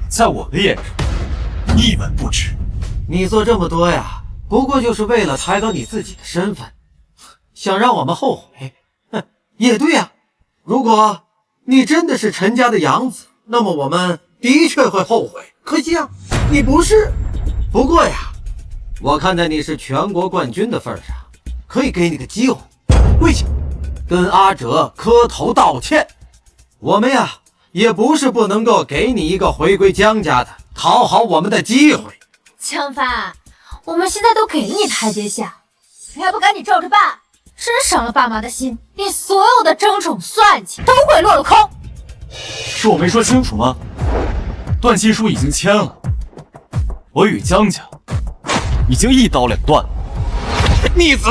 在我的眼中一文不值。你做这么多呀，不过就是为了抬高你自己的身份，想让我们后悔。哼，也对呀。如果你真的是陈家的养子，那么我们的确会后悔。可惜啊，你不是。不过呀，我看在你是全国冠军的份上，可以给你个机会，跪下，跟阿哲磕头道歉。我们呀，也不是不能够给你一个回归江家的、讨好我们的机会。江帆，我们现在都给了你台阶下，你还不赶紧照着办？真伤了爸妈的心，你所有的争宠算计都会落了空。是我没说清楚吗？断亲书已经签了，我与江家已经一刀两断。逆子！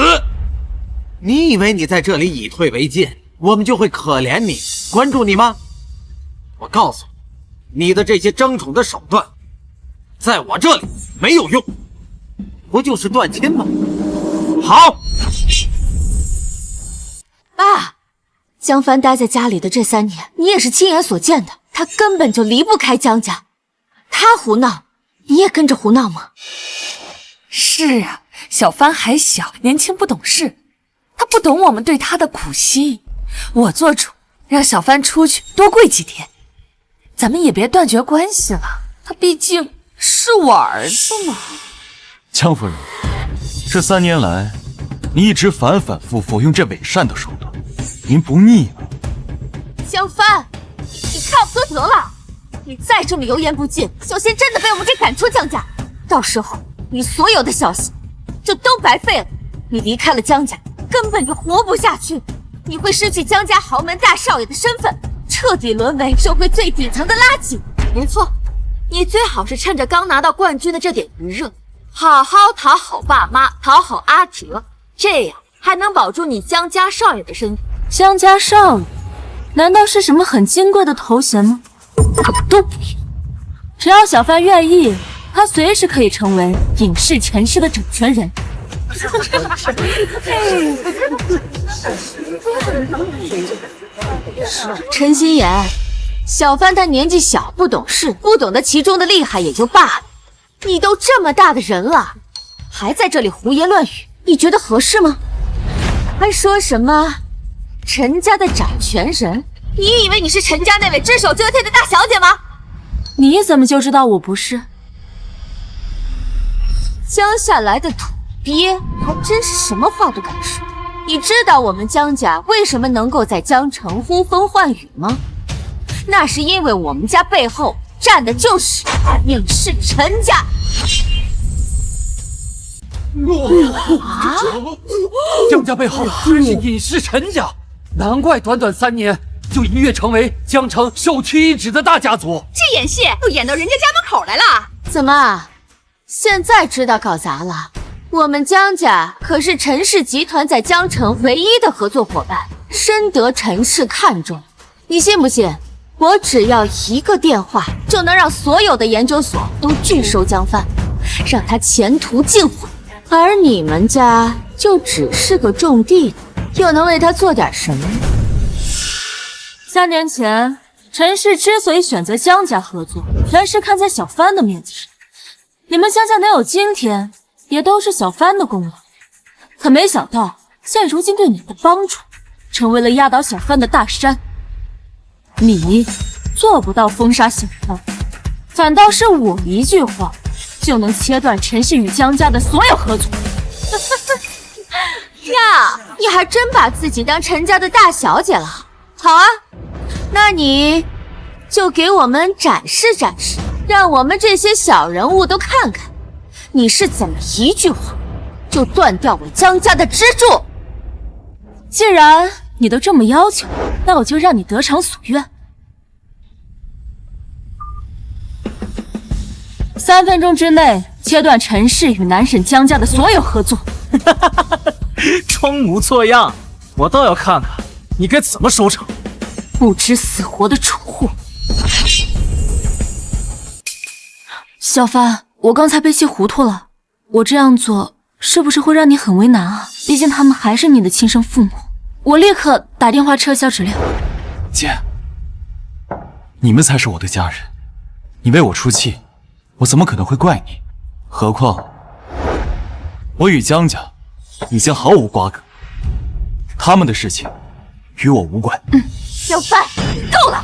你以为你在这里以退为进，我们就会可怜你、关注你吗？我告诉你，你的这些争宠的手段，在我这里没有用，不就是断亲吗？好。爸，江帆待在家里的这3年，你也是亲眼所见的，他根本就离不开江家。他胡闹，你也跟着胡闹吗？是啊，小帆还小，年轻不懂事，他不懂我们对他的苦心。我做主，让小帆出去多跪几天，咱们也别断绝关系了。他毕竟是我儿子嘛。江夫人，这3年来，你一直反反复复用这伪善的手段，您不腻吗？江帆，你差不多得了！你再这么油盐不进，小仙真的被我们给赶出江家，到时候你所有的小心就都白费了。你离开了江家，根本就活不下去，你会失去江家豪门大少爷的身份，彻底沦为社会最底层的垃圾。没错，你最好是趁着刚拿到冠军的这点余热，好好讨好爸妈，讨好阿哲，这样还能保住你江家少爷的身份。江家少爷，难道是什么很金贵的头衔吗？可都不是，只要小帆愿意，他随时可以成为影视陈氏的掌权人。陈心妍，小帆他年纪小，不懂事，不懂得其中的厉害也就罢了，你都这么大的人了，还在这里胡言乱语，你觉得合适吗？还说什么陈家的掌权人？你以为你是陈家那位只手遮天的大小姐吗？你怎么就知道我不是？江下来的土鳖，还真是什么话都敢说。你知道我们江家为什么能够在江城呼风唤雨吗？那是因为我们家背后站的就是影视陈家。江家背后居然是尹氏陈家，难怪短短3年就一跃成为江城首屈一指的大家族。这演戏都演到人家家门口来了，怎么，现在知道搞砸了？我们江家可是陈氏集团在江城唯一的合作伙伴，深得陈氏看重。你信不信？我只要一个电话，就能让所有的研究所都拒收江帆，让他前途尽毁。而你们家就只是个种地的，又能为他做点什么呢？3年前，陈氏之所以选择江家合作，全是看在小帆的面子上。你们江家能有今天，也都是小帆的功劳。可没想到，现如今对你的帮助，成为了压倒小帆的大山。你做不到封杀小帆，反倒是我一句话，就能切断陈氏与江家的所有合作。呀，你还真把自己当陈家的大小姐了。好啊，那你就给我们展示展示，让我们这些小人物都看看，你是怎么一句话就断掉我江家的支柱。既然你都这么要求，那我就让你得偿所愿。3分钟之内切断陈氏与南沈江家的所有合作。装模作样，我倒要看看你该怎么收场。不知死活的蠢货！小帆，我刚才被气糊涂了，我这样做是不是会让你很为难啊？毕竟他们还是你的亲生父母。我立刻打电话撤销指令。姐，你们才是我的家人，你为我出气，我怎么可能会怪你？何况我与江家已经毫无瓜葛，他们的事情与我无关。小帆，够了！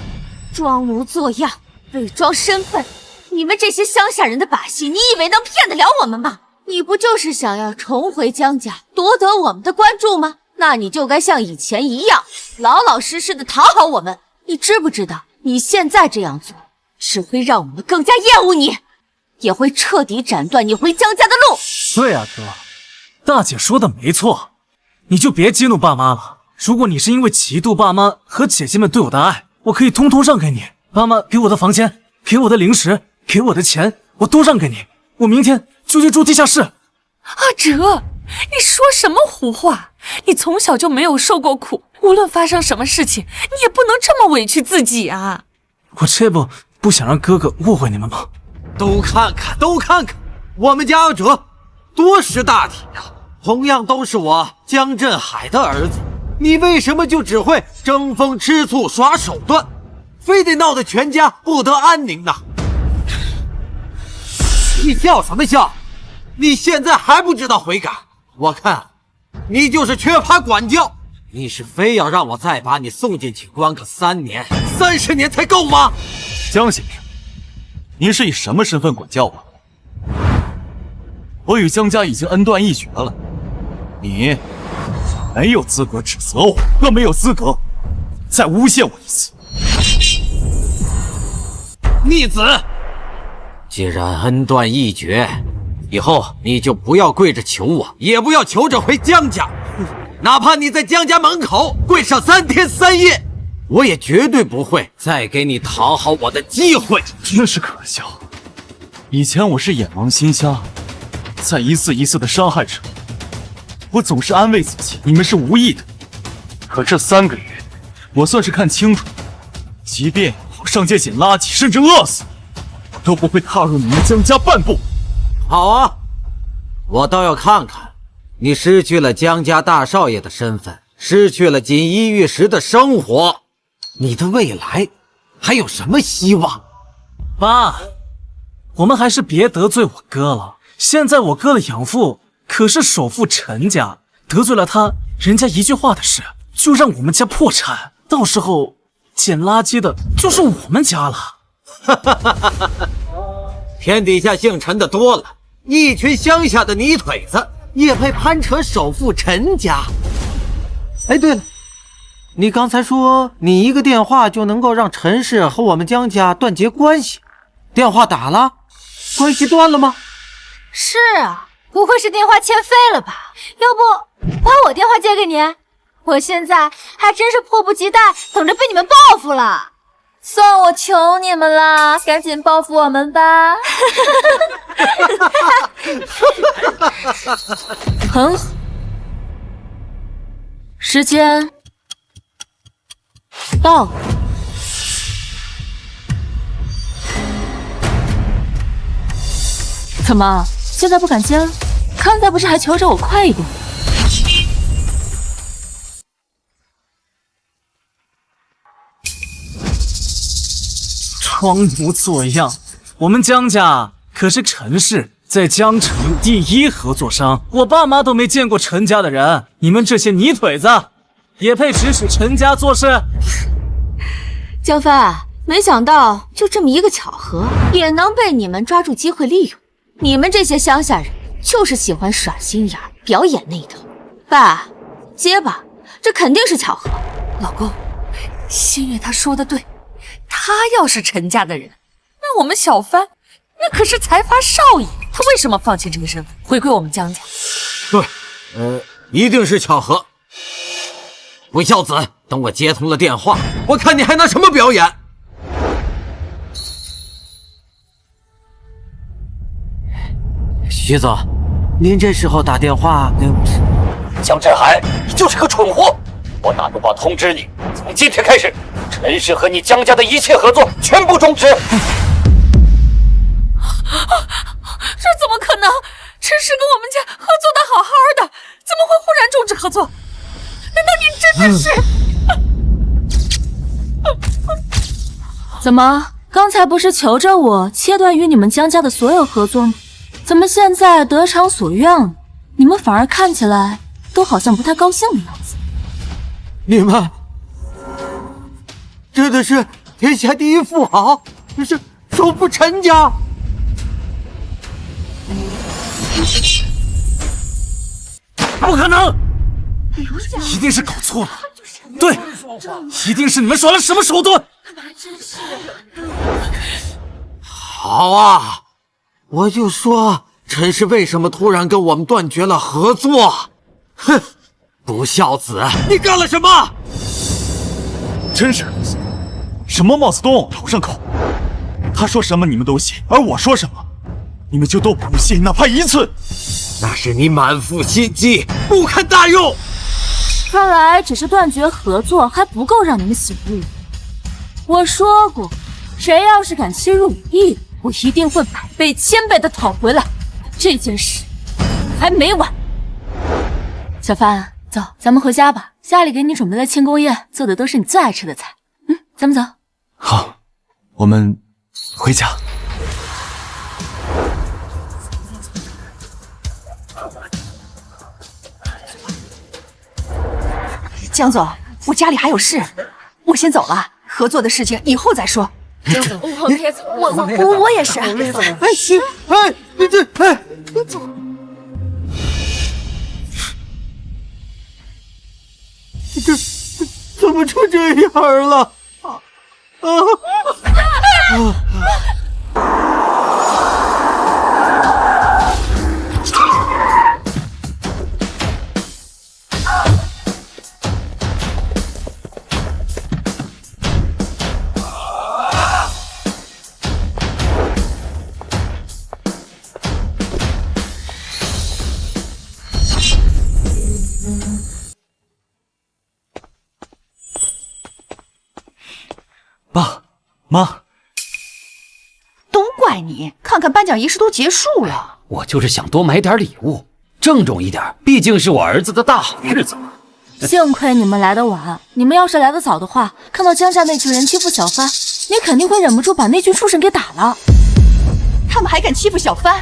装模作样，伪装身份，你们这些乡下人的把戏，你以为能骗得了我们吗？你不就是想要重回江家，夺得我们的关注吗？那你就该像以前一样，老老实实的讨好我们。你知不知道，你现在这样做，只会让我们更加厌恶你，也会彻底斩断你回江家的路。对啊，哥，大姐说的没错，你就别激怒爸妈了。如果你是因为嫉妒爸妈和姐姐们对我的爱，我可以通通让给你。爸妈给我的房间，给我的零食，给我的钱，我都让给你。我明天就去住地下室。阿哲，你说什么胡话？你从小就没有受过苦，无论发生什么事情，你也不能这么委屈自己啊！我这不想让哥哥误会你们吗？都看看，都看看，我们家阿哲多识大体呀！同样都是我江振海的儿子，你为什么就只会争风吃醋耍手段，非得闹得全家不得安宁呢？你笑什么笑？你现在还不知道悔改？我看你就是缺乏管教。你是非要让我再把你送进去关个3年、30年才够吗？江先生，您是以什么身份管教我？我与江家已经恩断义绝了，你没有资格指责我，更没有资格再诬陷我一次。逆子，既然恩断义绝，以后你就不要跪着求我，也不要求着回江家，哪怕你在江家门口跪上3天3夜，我也绝对不会再给你讨好我的机会。真是可笑！以前我是眼盲心瞎，在一次一次的伤害着我总是安慰自己你们是无意的。可这3个月，我算是看清楚，即便我上街捡垃圾，甚至饿死，我都不会踏入你们江家半步。好啊，我倒要看看你失去了江家大少爷的身份，失去了锦衣玉食的生活，你的未来还有什么希望？爸，我们还是别得罪我哥了。现在我哥的养父可是首富陈家，得罪了他，人家一句话的事就让我们家破产，到时候捡垃圾的就是我们家了。天底下姓陈的多了，一群乡下的泥腿子也配攀扯首富陈家？哎，对了，你刚才说你一个电话就能够让陈氏和我们江家断绝关系，电话打了，关系断了吗？是啊，不会是电话欠费了吧？要不把我电话借给你？我现在还真是迫不及待等着被你们报复了。算我求你们了，赶紧报复我们吧！很好，时间到了。怎么，现在不敢接了？刚才不是还求着我快一点？装模作样，我们江家可是陈氏在江城第1合作商，我爸妈都没见过陈家的人，你们这些泥腿子也配指使陈家做事？江帆，没想到就这么一个巧合，也能被你们抓住机会利用。你们这些乡下人就是喜欢耍心眼、表演那一套。爸，接吧，这肯定是巧合。老公，新月他说的对，他要是陈家的人，那我们小帆那可是财阀少爷，他为什么放弃这个身份，回归我们江家？对，一定是巧合。韦孝子，等我接通了电话，我看你还拿什么表演？徐总，您这时候打电话给我？江振海，你就是个蠢货！我打电话通知你，从今天开始，陈氏和你江家的一切合作全部终止。这怎么可能？陈氏跟我们家合作的好好的，怎么会忽然终止合作？难道您真的是？怎么，刚才不是求着我切断与你们江家的所有合作吗？怎么现在得偿所愿了？你们反而看起来都好像不太高兴的样子。你们真的是天下第一富豪，是首富陈家？不可能！一定是搞错了。对，一定是你们耍了什么手段。好啊，我就说陈氏为什么突然跟我们断绝了合作？哼，不孝子，你干了什么？真是什么帽子都往我头上扣，他说什么你们都信，而我说什么你们就都不信，哪怕一次。那是你满腹心机，不堪大用。看来只是断绝合作还不够让你们醒悟。我说过，谁要是敢欺辱我义，我一定会百倍千倍的讨回来。这件事还没完。小帆，走，咱们回家吧。家里给你准备了庆功宴，做的都是你最爱吃的菜。咱们走。好，我们回家。江总，我家里还有事，我先走了。合作的事情以后再说。江总，我也是。你走。怎么成这样了？爸妈，都怪你！看看颁奖仪式都结束了，我就是想多买点礼物，郑重一点，毕竟是我儿子的大好日子嘛。幸亏你们来得晚，你们要是来得早的话，看到江家那群人欺负小帆，你肯定会忍不住把那群畜生给打了。他们还敢欺负小帆？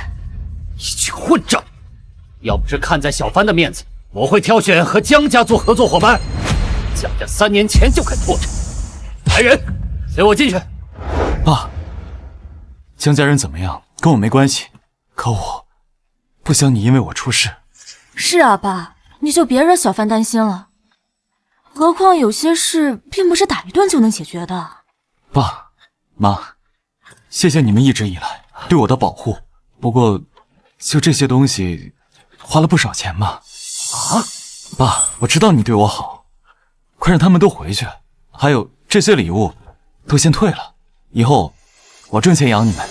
一群混账！要不是看在小帆的面子，我会挑选和江家做合作伙伴。江家3年前就该脱产。来人，随我进去。爸，江家人怎么样跟我没关系，可我不想你因为我出事。是啊，爸，你就别惹小帆担心了。何况有些事并不是打一顿就能解决的。爸妈，谢谢你们一直以来对我的保护，不过就这些东西花了不少钱吧。爸，我知道你对我好，快让他们都回去，还有这些礼物都先退了，以后我挣钱养你们。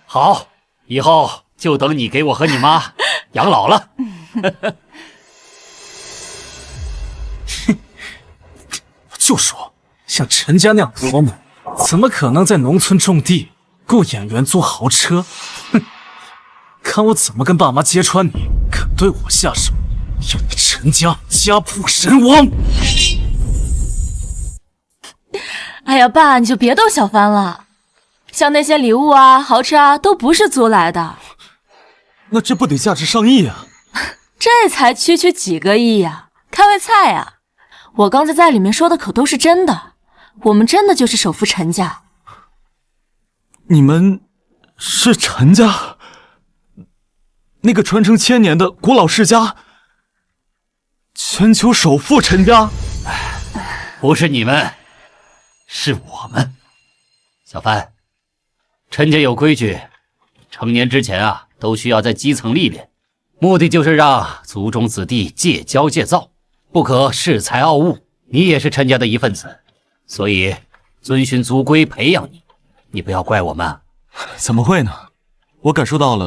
好，以后就等你给我和你妈养老了。我就说，像陈家那样的国母，怎么可能在农村种地，雇演员租豪车？哼！看我怎么跟爸妈揭穿你！敢对我下手，要你陈家家破人亡！哎呀，爸，你就别逗小帆了。像那些礼物啊、豪车啊，都不是租来的。那这不得价值上亿啊！这才区几个亿呀，开胃菜呀！我刚才在里面说的可都是真的，我们真的就是首富陈家。你们是陈家？那个传承1000年的古老世家，全球首富陈家？不是你们，是我们。小帆，陈家有规矩，成年之前啊，都需要在基层历练，目的就是让族中子弟戒骄戒躁，不可恃才傲物。你也是陈家的一份子，所以遵循族规培养你，你不要怪我们。怎么会呢？我感受到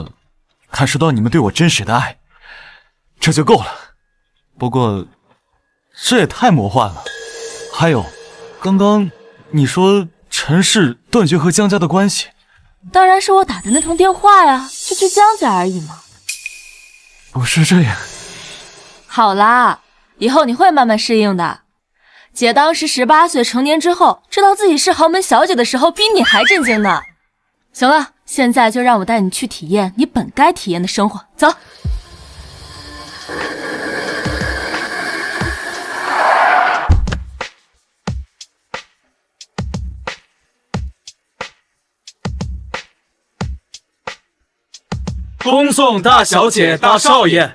你们对我真实的爱，这就够了。不过这也太魔幻了。还有，刚刚你说陈氏断绝和江家的关系，当然是我打的那通电话呀，就去江家而已嘛。不是这样。好啦，以后你会慢慢适应的。姐当时18岁成年之后，知道自己是豪门小姐的时候，比你还震惊呢。行了，现在就让我带你去体验你本该体验的生活，走。恭送大小姐、大少爷。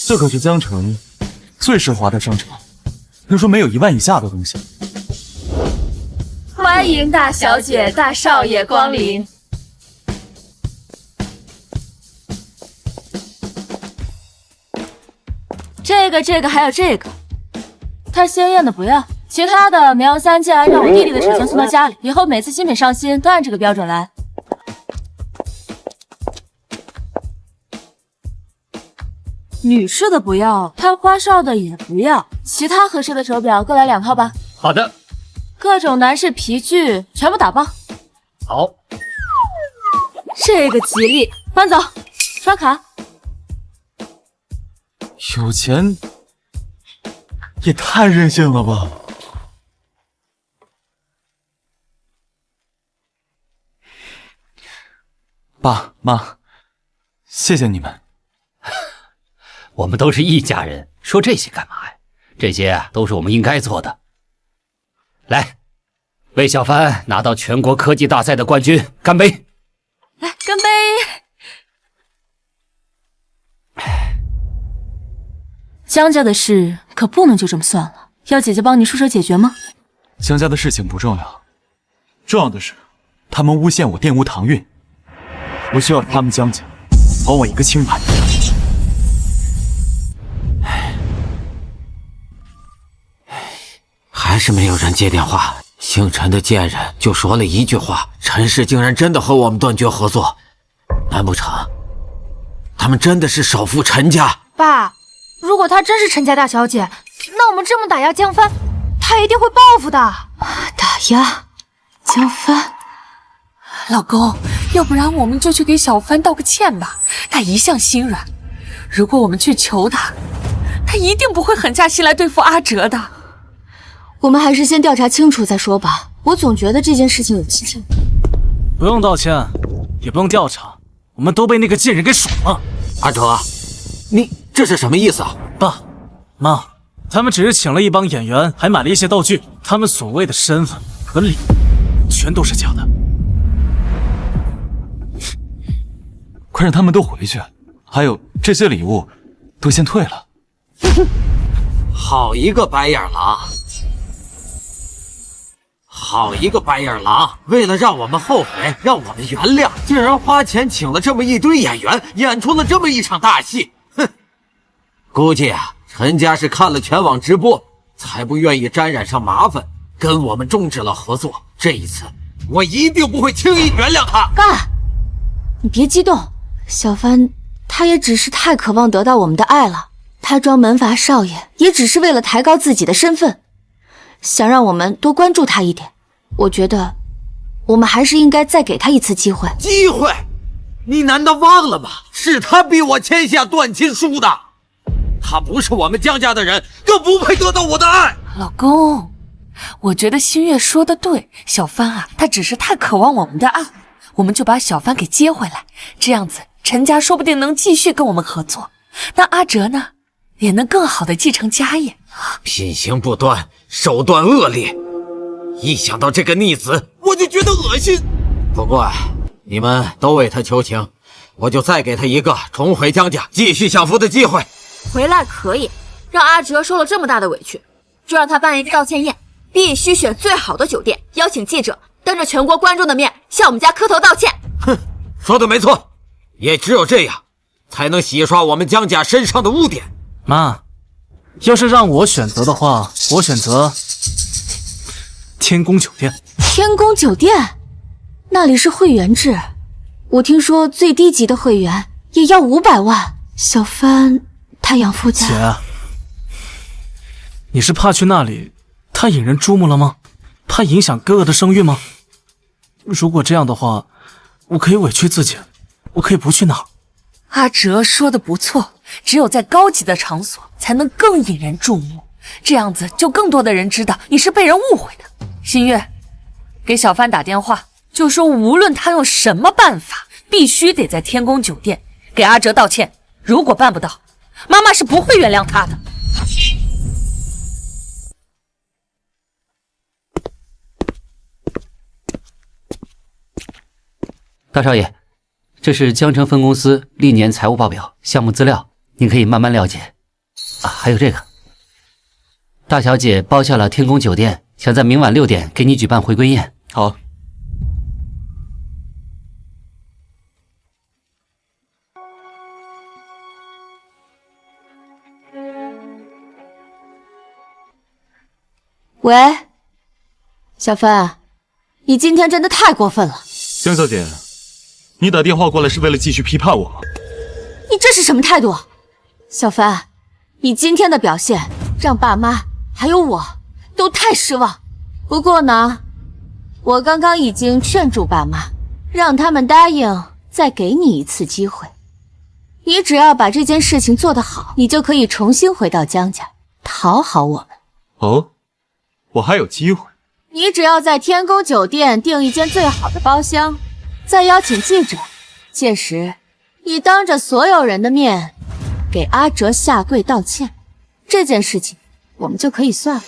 这可是江城最奢华的商场，听说没有1万以下的东西。欢迎大小姐、大少爷光临。这个还有这个，太鲜艳的不要，其他的绵羊3件按照我弟弟的尺寸送到家里，以后每次新品上新都按这个标准来。女士的不要，拍花哨的也不要，其他合适的手表各来2套吧。好的。各种男士皮具全部打包。好。这个吉利，搬走，刷卡。有钱也太任性了吧！爸妈，谢谢你们。我们都是一家人，说这些干嘛呀？这些都是我们应该做的。来，为小帆拿到全国科技大赛的冠军干杯！来，干杯！江家的事可不能就这么算了，要姐姐帮你出手解决吗？江家的事情不重要，重要的是他们诬陷我玷污唐韵，我需要他们江家还我一个清白。还是没有人接电话。姓陈的贱人就说了一句话，陈氏竟然真的和我们断绝合作，难不成他们真的是首富陈家？爸，如果她真是陈家大小姐，那我们这么打压江帆，她一定会报复的。打压江帆，老公，要不然我们就去给小帆道个歉吧。她一向心软，如果我们去求她，她一定不会狠下心来对付阿哲的。我们还是先调查清楚再说吧。我总觉得这件事情有蹊跷。不用道歉，也不用调查，我们都被那个贱人给耍了。阿哲，你这是什么意思啊？爸妈，他们只是请了一帮演员，还买了一些道具，他们所谓的身份和礼全都是假的。快让他们都回去，还有这些礼物都先退了。好一个白眼狼！好一个白眼狼！为了让我们后悔，让我们原谅，竟然花钱请了这么一堆演员，演出了这么一场大戏。哼！估计啊，陈家是看了全网直播，才不愿意沾染上麻烦，跟我们终止了合作。这一次，我一定不会轻易原谅他。爸，你别激动，小帆他也只是太渴望得到我们的爱了。他装门阀少爷，也只是为了抬高自己的身份，想让我们多关注他一点。我觉得我们还是应该再给他一次机会。机会？你难道忘了吗？是他逼我签下断亲书的，他不是我们江家的人，更不配得到我的爱。老公，我觉得新月说的对，小帆啊，他只是太渴望我们的爱，我们就把小帆给接回来，这样子陈家说不定能继续跟我们合作，那阿哲呢，也能更好的继承家业。品行不端，手段恶劣，一想到这个逆子，我就觉得恶心。不过你们都为他求情，我就再给他一个重回江家继续享福的机会。回来可以，让阿哲受了这么大的委屈，就让他办一个道歉宴，必须选最好的酒店，邀请记者，当着全国观众的面向我们家磕头道歉。哼，说的没错，也只有这样，才能洗刷我们江家身上的污点。妈，要是让我选择的话，我选择天宫酒店。天宫酒店？那里是会员制，我听说最低级的会员也要500万。小帆他养父家。姐，你是怕去那里太引人注目了吗？怕影响哥哥的声誉吗？如果这样的话，我可以委屈自己，我可以不去那儿。阿哲说的不错，只有在高级的场所才能更引人注目，这样子就更多的人知道你是被人误会的。新月，给小帆打电话，就说无论他用什么办法，必须得在天宫酒店给阿哲道歉。如果办不到，妈妈是不会原谅他的。大少爷，这是江城分公司历年财务报表、项目资料，您可以慢慢了解。啊，还有这个，大小姐包下了天宫酒店，想在明晚6点给你举办回归宴。好。喂，小帆，你今天真的太过分了。江小姐，你打电话过来是为了继续批判我吗？你这是什么态度？小帆，你今天的表现让爸妈还有我都太失望。不过呢，我刚刚已经劝住爸妈，让他们答应再给你一次机会。你只要把这件事情做得好，你就可以重新回到江家，讨好我们。哦，我还有机会。你只要在天宫酒店订一间最好的包厢，再邀请记者，届时你当着所有人的面给阿哲下跪道歉，这件事情我们就可以算了。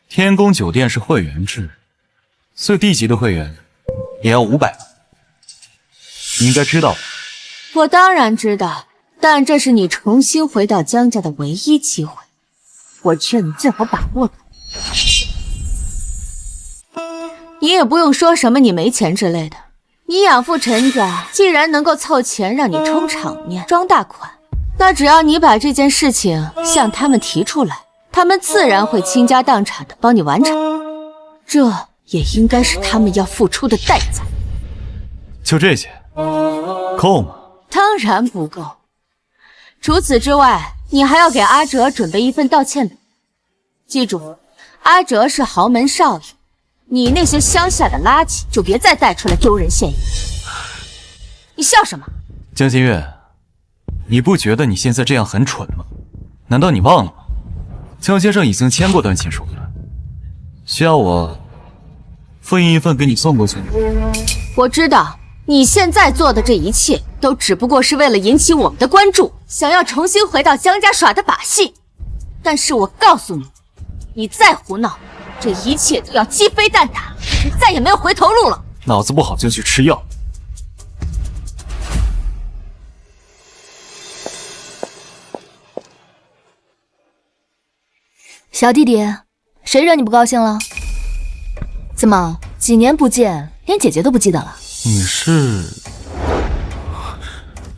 天宫酒店是会员制，最低级的会员也要500万，你应该知道。我当然知道，但这是你重新回到江家的唯一机会，我劝你最好把握住。你也不用说什么你没钱之类的，你养父陈家既然能够凑钱让你充场面、装大款，那只要你把这件事情向他们提出来，他们自然会倾家荡产的帮你完成，这也应该是他们要付出的代价。就这些，够吗？当然不够。除此之外，你还要给阿哲准备一份道歉礼。记住，阿哲是豪门少爷，你那些乡下的垃圾就别再带出来丢人现眼。你笑什么？江心月，你不觉得你现在这样很蠢吗？难道你忘了吗？江先生已经签过段亲属了，需要我复印一份给你送过去吗？我知道你现在做的这一切都只不过是为了引起我们的关注，想要重新回到江家耍的把戏。但是我告诉你，你再胡闹，这一切都要鸡飞蛋打，你再也没有回头路了。脑子不好就去吃药。小弟弟，谁惹你不高兴了？怎么几年不见，连姐姐都不记得了？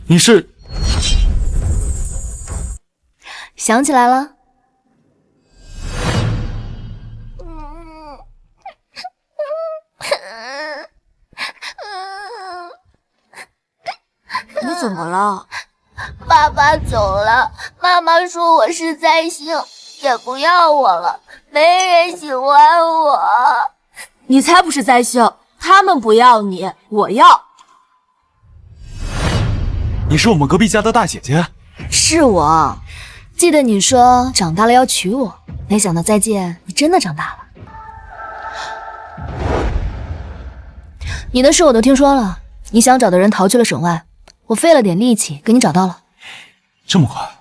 你是想起来了？你怎么了？爸爸走了，妈妈说我是灾星，也不要我了，没人喜欢我。你才不是灾星，他们不要你，我要。你是我们隔壁家的大姐姐？是我，记得你说长大了要娶我，没想到再见你真的长大了。你的事我都听说了，你想找的人逃去了省外，我费了点力气给你找到了。这么快？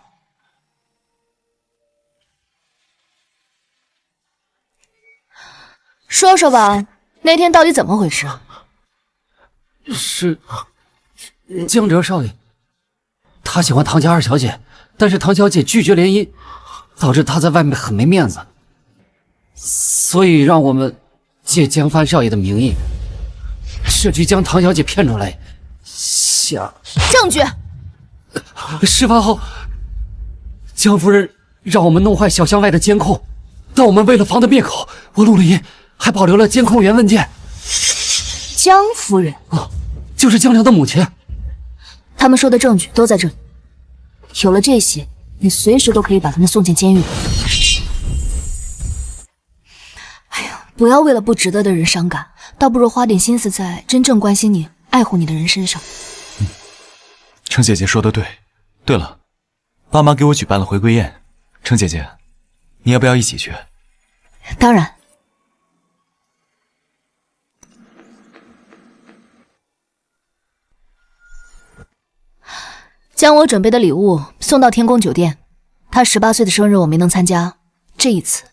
说说吧，那天到底怎么回事？是江哲少爷，他喜欢唐家二小姐，但是唐小姐拒绝联姻，导致他在外面很没面子，所以让我们借江帆少爷的名义，设局将唐小姐骗出来。证据。事发后，江夫人让我们弄坏小巷外的监控，但我们为了防他灭口，我录了音，还保留了监控员文件。江夫人就是江良的母亲。他们说的证据都在这里，有了这些，你随时都可以把他们送进监狱。哎呀，不要为了不值得的人伤感，倒不如花点心思在真正关心你、爱护你的人身上。程姐姐说的对。对了，爸妈给我举办了回归宴，程姐姐，你要不要一起去？当然。将我准备的礼物送到天宫酒店，他18岁的生日我没能参加，这一次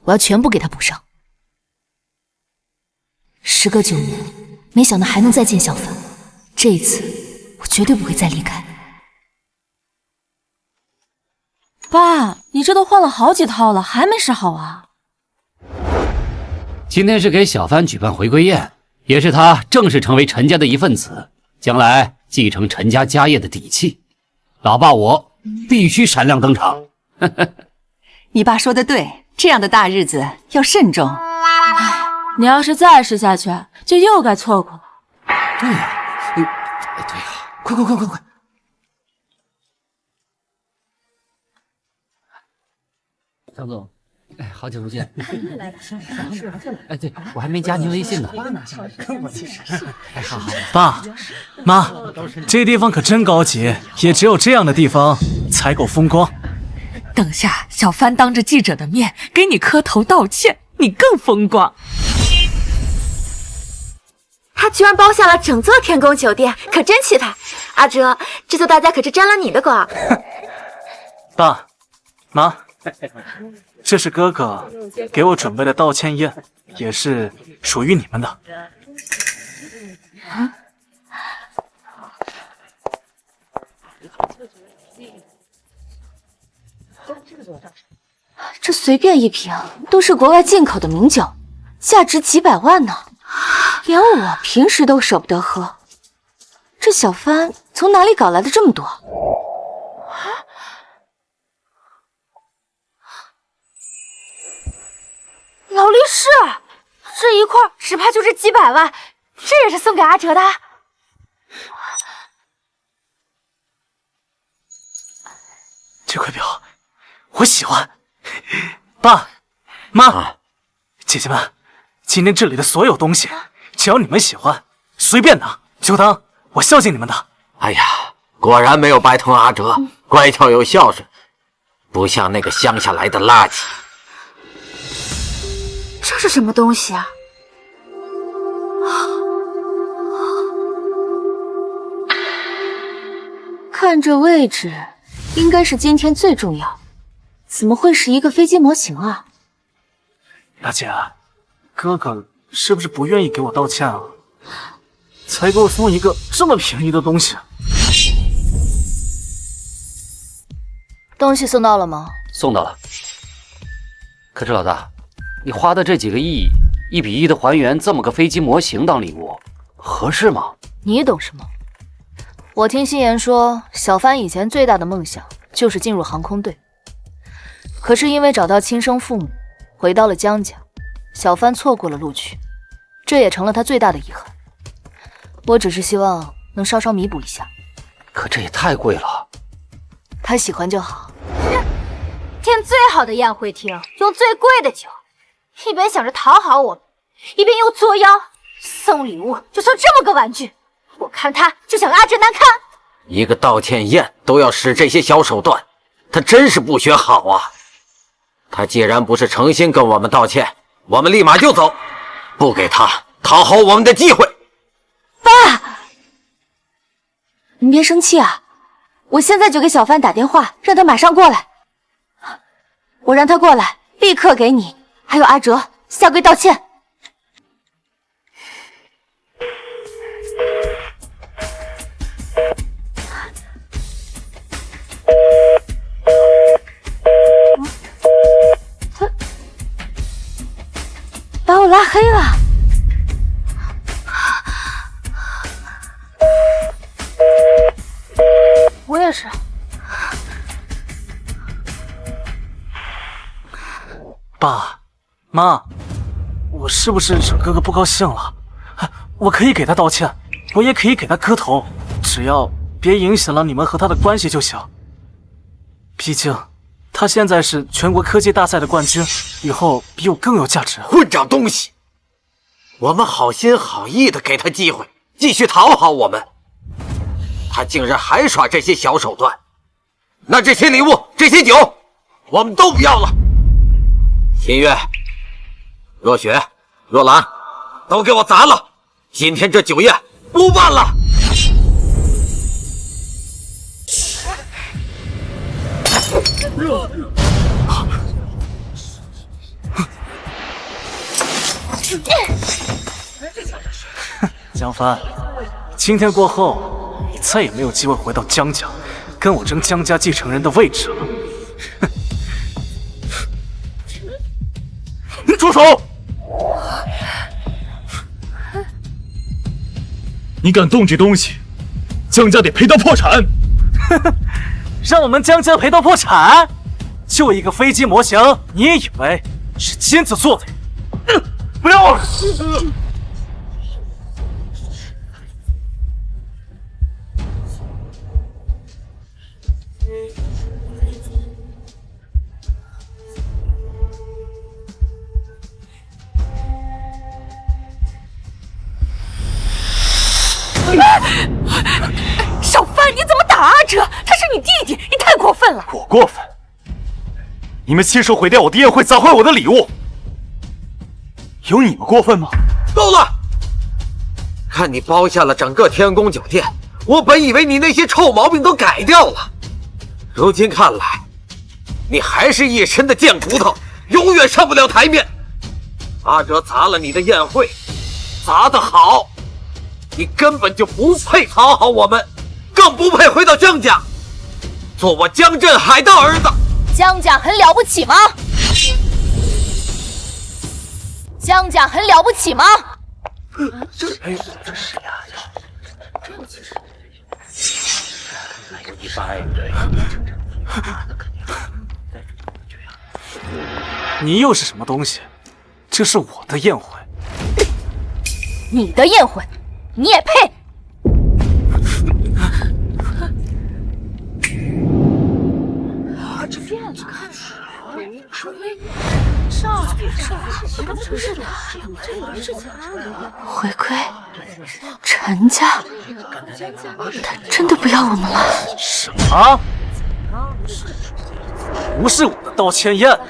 我要全部给他补上。时隔9年，没想到还能再见小凡，这一次我绝对不会再离开。爸，你这都换了好几套了，还没试好啊？今天是给小帆举办回归宴，也是他正式成为陈家的一份子，将来继承陈家家业的底气。老爸我必须闪亮登场。你爸说的对，这样的大日子要慎重。你要是再试下去，就又该错过了。对呀，对呀，快！张总，好久不见。哎，对，我还没加您微信呢。哎，好。爸妈，这地方可真高级，也只有这样的地方才够风光。等下小帆当着记者的面给你磕头道歉，你更风光。他居然包下了整座天宫酒店，可真气派！阿哲，这次大家可是沾了你的光。爸妈，这是哥哥给我准备的道歉宴，也是属于你们的。随便一瓶都是国外进口的名酒，价值几百万呢，连我平时都舍不得喝。这小帆从哪里搞来的这么多？劳力士，这一块只怕就值几百万，这也是送给阿哲的。这块表我喜欢。爸妈，姐姐们，今天这里的所有东西，只要你们喜欢，随便拿，就当我孝敬你们的。哎呀，果然没有白疼阿哲，乖巧又孝顺，不像那个乡下来的垃圾。这是什么东西啊？看这位置，应该是今天最重要。怎么会是一个飞机模型啊？大姐，哥哥是不是不愿意给我道歉啊？才给我送一个这么便宜的东西。东西送到了吗？送到了。可是老大，你花的这几个亿，1比1的还原这么个飞机模型当礼物，合适吗？你懂什么？我听新言说，小帆以前最大的梦想就是进入航空队，可是因为找到亲生父母，回到了江家，小帆错过了录取，这也成了他最大的遗憾。我只是希望能稍稍弥补一下。可这也太贵了。他喜欢就好。订最好的宴会厅，用最贵的酒，一边想着讨好我们，一边又作妖，送礼物就送这么个玩具，我看他就想阿哲难堪。一个道歉宴都要使这些小手段，他真是不学好啊！他既然不是诚心跟我们道歉，我们立马就走，不给他讨好我们的机会。爸，你别生气啊，我现在就给小帆打电话，让他马上过来。我让他过来，立刻给你还有阿哲下跪道歉。他把我拉黑了。我也是。爸妈，我是不是惹哥哥不高兴了？我可以给他道歉，我也可以给他磕头，只要别影响了你们和他的关系就行。毕竟他现在是全国科技大赛的冠军，以后比我更有价值。混账东西！我们好心好意的给他机会，继续讨好我们，他竟然还耍这些小手段。那这些礼物、这些酒，我们都不要了。新月、若雪、若兰，都给我砸了！今天这酒宴不办了。江帆，今天过后，你再也没有机会回到江家，跟我争江家继承人的位置了。住手！你敢动这东西，江家得赔到破产！让我们江家赔到破产？就一个飞机模型，你以为是金子做的？不要！小帆，你怎么打阿哲？他是你弟弟，你太过分了！我过分？你们亲手毁掉我的宴会，砸坏我的礼物，有你们过分吗？够了！看你包下了整个天宫酒店，我本以为你那些臭毛病都改掉了，如今看来，你还是一身的贱骨头，永远上不了台面。阿哲砸了你的宴会，砸得好，你根本就不配讨好我们，更不配回到江家，做我江振海的儿子。江家很了不起吗？江家很了不起吗？这是呀，你又是什么东西？这是我的宴会。你的宴会，你也配？回归陈家，他真的不要我们了？什么？不是我的道歉宴！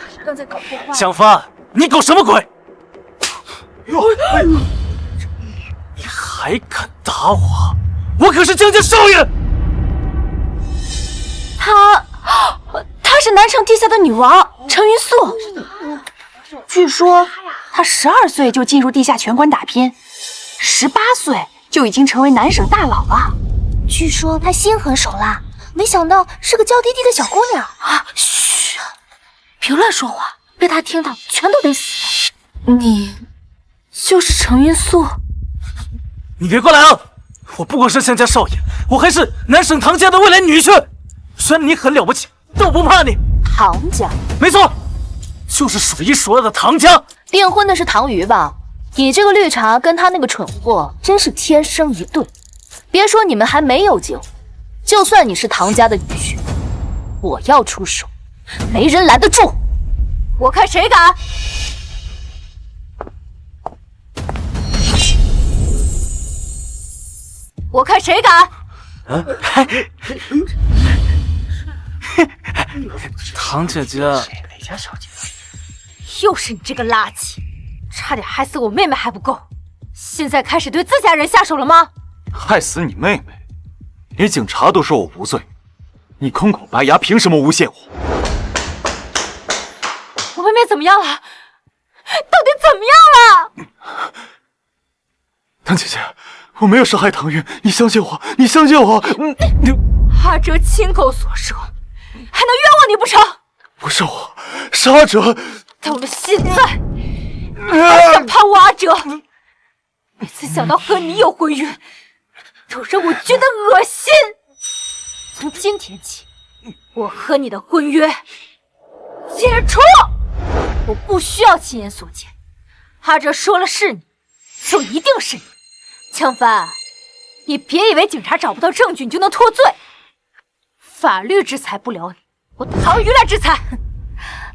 江帆，你搞什么鬼？你还敢打我？我可是江家少爷！她是南城地下的女王程云素。据说她12岁就进入地下拳馆打拼，18岁就已经成为南省大佬了。据说她心狠手辣，没想到是个娇滴滴的小姑娘啊！嘘，别乱说话，被她听到全都得死。你就是程云素？你别过来啊！我不光是江家少爷，我还是南省唐家的未来女婿。虽然你很了不起，但我不怕你。唐家？没错，就是数一数二的唐家。订婚的是唐瑜吧？你这个绿茶跟他那个蠢货真是天生一对。别说你们还没有结婚，就算你是唐家的女婿，我要出手，没人拦得住。我看谁敢！我看谁敢！唐姐姐，又是你这个垃圾，差点害死我妹妹还不够，现在开始对自家人下手了吗？害死你妹妹，连警察都说我无罪，你空口白牙，凭什么诬陷我？我妹妹怎么样了？到底怎么样了？唐姐姐，我没有伤害唐云，你相信我，你相信我。阿哲亲口所说，还能冤枉你不成？不是我，是阿哲。到了现在，还想攀我阿哲？每次想到和你有婚约，都让我觉得恶心。从今天起，我和你的婚约解除。我不需要亲眼所见，阿哲说了是你，就一定是你。江帆，你别以为警察找不到证据你就能脱罪，法律制裁不了你，我唐瑜来制裁。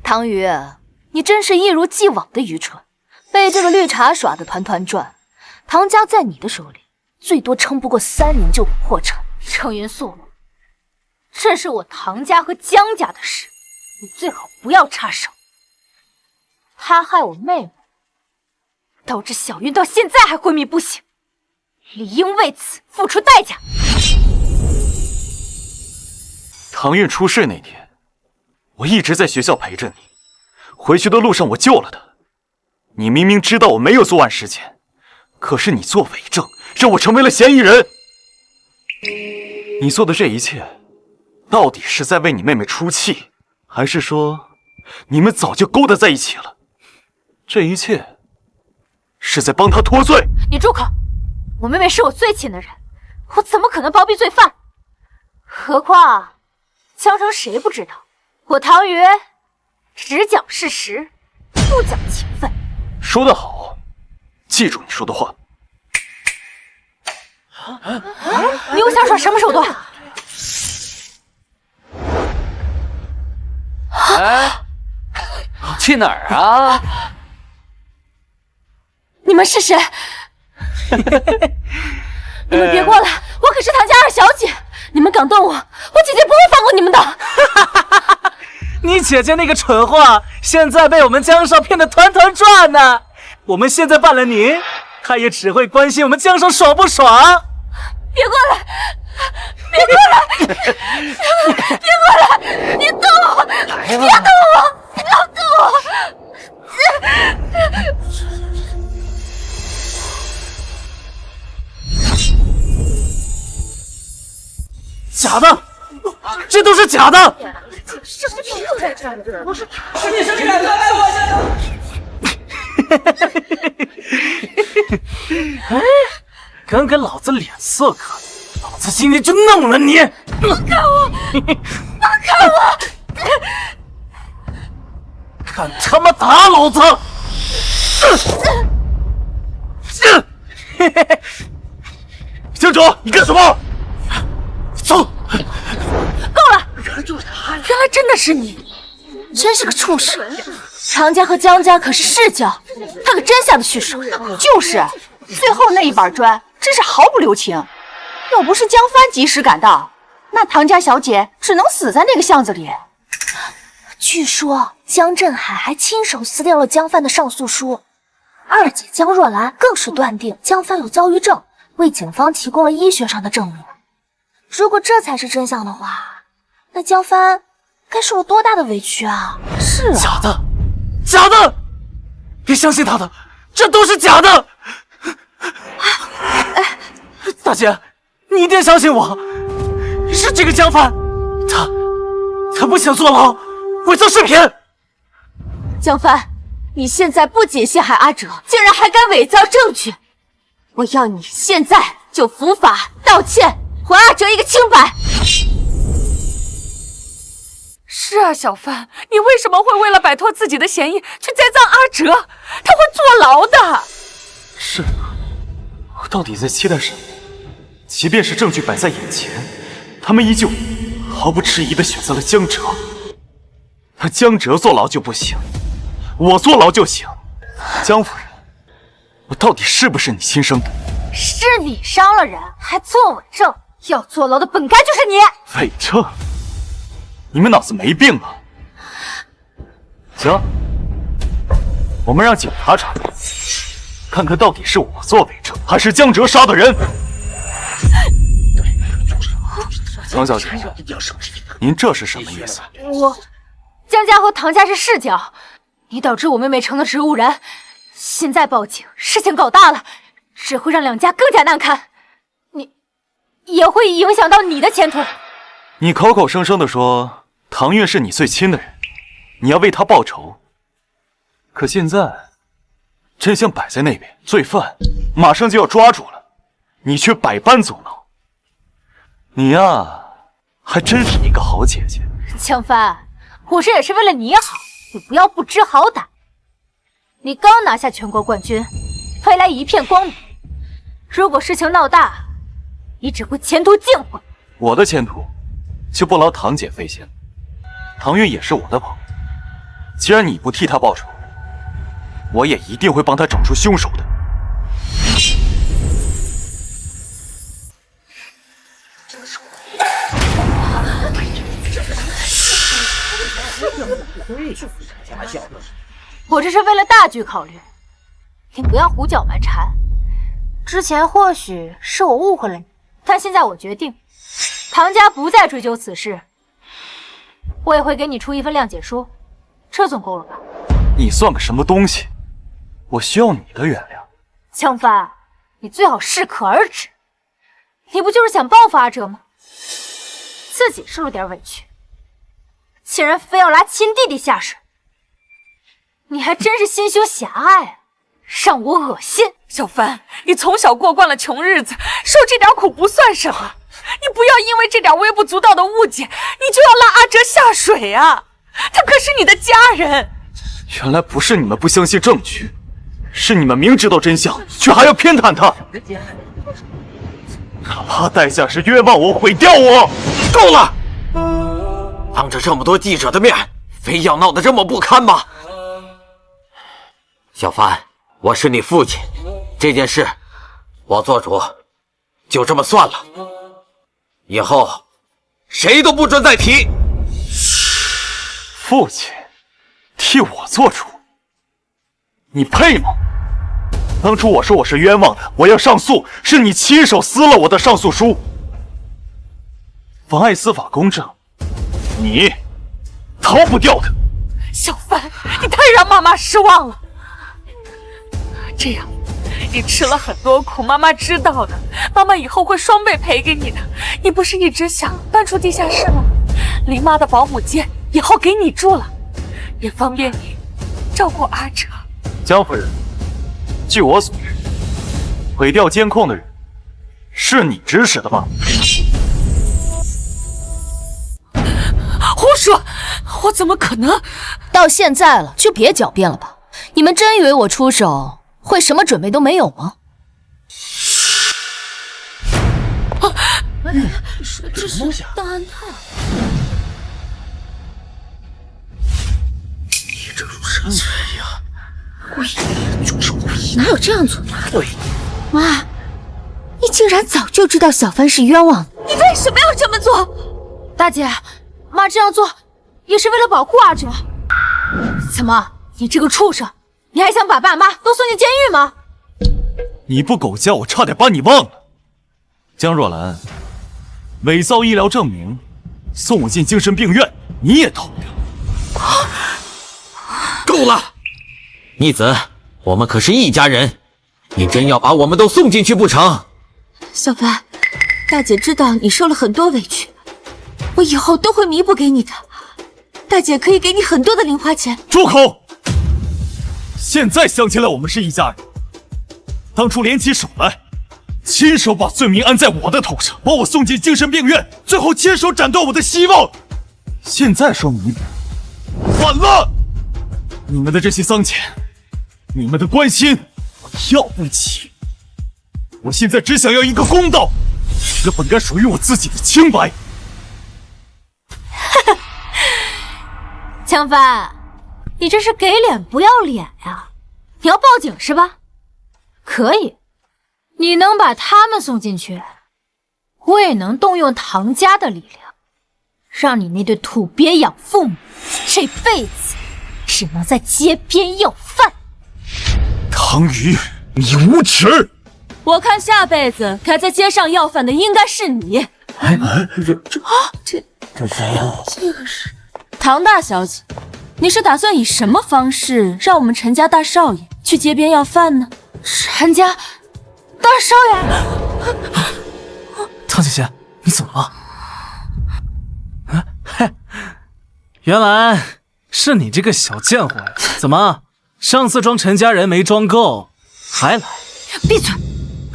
唐瑜，你真是一如既往的愚蠢，被这个绿茶耍得团团转。唐家在你的手里，最多撑不过3年就破产。程云素，这是我唐家和江家的事，你最好不要插手。他害我妹妹，导致小云到现在还昏迷不醒，理应为此付出代价。唐韵出事那天，我一直在学校陪着你，回去的路上我救了她。你明明知道我没有作案时间，可是你做伪证，让我成为了嫌疑人。你做的这一切，到底是在为你妹妹出气，还是说你们早就勾搭在一起了？这一切是在帮她脱罪。你住口！我妹妹是我最亲的人，我怎么可能包庇罪犯？何况江城谁不知道，我唐瑜只讲事实，不讲情分。说得好，记住你说的话。你又想耍什么手段？去哪儿啊？你们是谁？你们别过来，我可是唐家二小姐，你们敢动我，我姐姐不会放过你们的。你姐姐那个蠢货，现在被我们江少骗得团团转呢。我们现在办了你，她也只会关心我们江少爽不爽。别过来！别过来！别过来！你动我！别动我！不要动我！假的，这都是假的。什么时候在这儿？不是，你是敢来我哎，敢给老子脸色看，老子今天就弄了你！放开我！放开我！敢他妈打老子！江哲，你干什么？走！够了！原来真的是你，真是个畜生！常家和江家可是世交，他可真下得去手。就是，最后那一板砖真是毫不留情。要不是江帆及时赶到，那唐家小姐只能死在那个巷子里。据说江振海还亲手撕掉了江帆的上诉书，二姐江若兰更是断定江帆有躁郁症，为警方提供了医学上的证明。如果这才是真相的话，那江帆该受了多大的委屈啊！是啊，假的，假的，别相信他的，这都是假的。大姐，你一定相信我，是这个江帆，他不想坐牢，伪造视频。江帆，你现在不仅陷害阿哲，竟然还敢伪造证据！我要你现在就伏法道歉，还阿哲一个清白。是啊，小帆，你为什么会为了摆脱自己的嫌疑去栽赃阿哲？他会坐牢的。是啊，我到底在期待什么？即便是证据摆在眼前，他们依旧毫不迟疑地选择了江哲。那江哲坐牢就不行，我坐牢就行。江夫人，我到底是不是你亲生的？是你伤了人，还做伪证，要坐牢的本该就是你。伪证？你们脑子没病啊？行，我们让警察查，看看到底是我做伪证，还是江哲杀的人。江小姐，您这是什么意思？江家和唐家是世交，你导致我妹妹成了植物人，现在报警，事情搞大了，只会让两家更加难堪，你也会影响到你的前途。你口口声声地说唐韵是你最亲的人，你要为她报仇，可现在真相摆在那边，罪犯马上就要抓住了，你却百般阻挠。你呀，还真是一个好姐姐。江帆，我这也是为了你好，你不要不知好歹。你刚拿下全国冠军，未来一片光明。如果事情闹大，你只会前途尽毁。我的前途就不劳唐姐费心了。唐韵也是我的朋友，既然你不替她报仇，我也一定会帮她找出凶手的。我这是为了大局考虑，你不要胡搅蛮缠。之前或许是我误会了你，但现在我决定，唐家不再追究此事，我也会给你出一份谅解书，这总够了吧？你算个什么东西？我需要你的原谅。江帆，你最好适可而止。你不就是想报复阿哲吗？自己受了点委屈，竟然非要拉亲弟弟下水，你还真是心胸狭隘啊，让我恶心。小帆，你从小过惯了穷日子，受这点苦不算什么，你不要因为这点微不足道的误解，你就要拉阿哲下水啊！他可是你的家人。原来不是你们不相信证据，是你们明知道真相却还要偏袒他，哪怕代价是冤枉我、毁掉我。够了！当着这么多记者的面，非要闹得这么不堪吗？小帆，我是你父亲，这件事我做主，就这么算了，以后谁都不准再提。父亲替我做主，你配吗？当初我说我是冤枉的，我要上诉，是你亲手撕了我的上诉书，妨碍司法公正，你逃不掉的。小帆，你太让妈妈失望了。这样，你吃了很多苦，妈妈知道的，妈妈以后会双倍赔给你的。你不是一直想搬出地下室吗？林妈的保姆间以后给你住了，也方便你照顾阿哲。江夫人，据我所知，毁掉监控的人是你指使的吧？胡说！我怎么可能？到现在了，就别狡辩了吧。你们真以为我出手会什么准备都没有吗？这是档案套。你这如山水呀！喂，哪有这样做的？对，妈，你竟然早就知道小帆是冤枉的，你为什么要这么做？大姐，妈这样做也是为了保护阿哲。怎么，你这个畜生，你还想把爸妈都送进监狱吗？你不狗叫，我差点把你忘了。江若兰，伪造医疗证明，送我进精神病院，你也逃不了。够了，逆子，我们可是一家人，你真要把我们都送进去不成？小帆，大姐知道你受了很多委屈，我以后都会弥补给你的。大姐可以给你很多的零花钱。住口！现在想起来我们是一家人，当初联起手来，亲手把罪名安在我的头上，把我送进精神病院，最后亲手斩断我的希望。现在说弥补，晚了！你们的这些脏钱，你们的关心，我要不起。我现在只想要一个公道，一个本该属于我自己的清白。江帆，你这是给脸不要脸呀！你要报警是吧？可以，你能把他们送进去，我也能动用唐家的力量，让你那对土鳖养父母这辈子只能在街边要饭。唐瑜，你无耻！我看下辈子该在街上要饭的应该是你。这谁呀？这个是唐大小姐，你是打算以什么方式让我们陈家大少爷去街边要饭呢？陈家大少爷，唐姐姐，你怎么了？原来是你这个小贱货呀！怎么，上次装陈家人没装够，还来？闭嘴！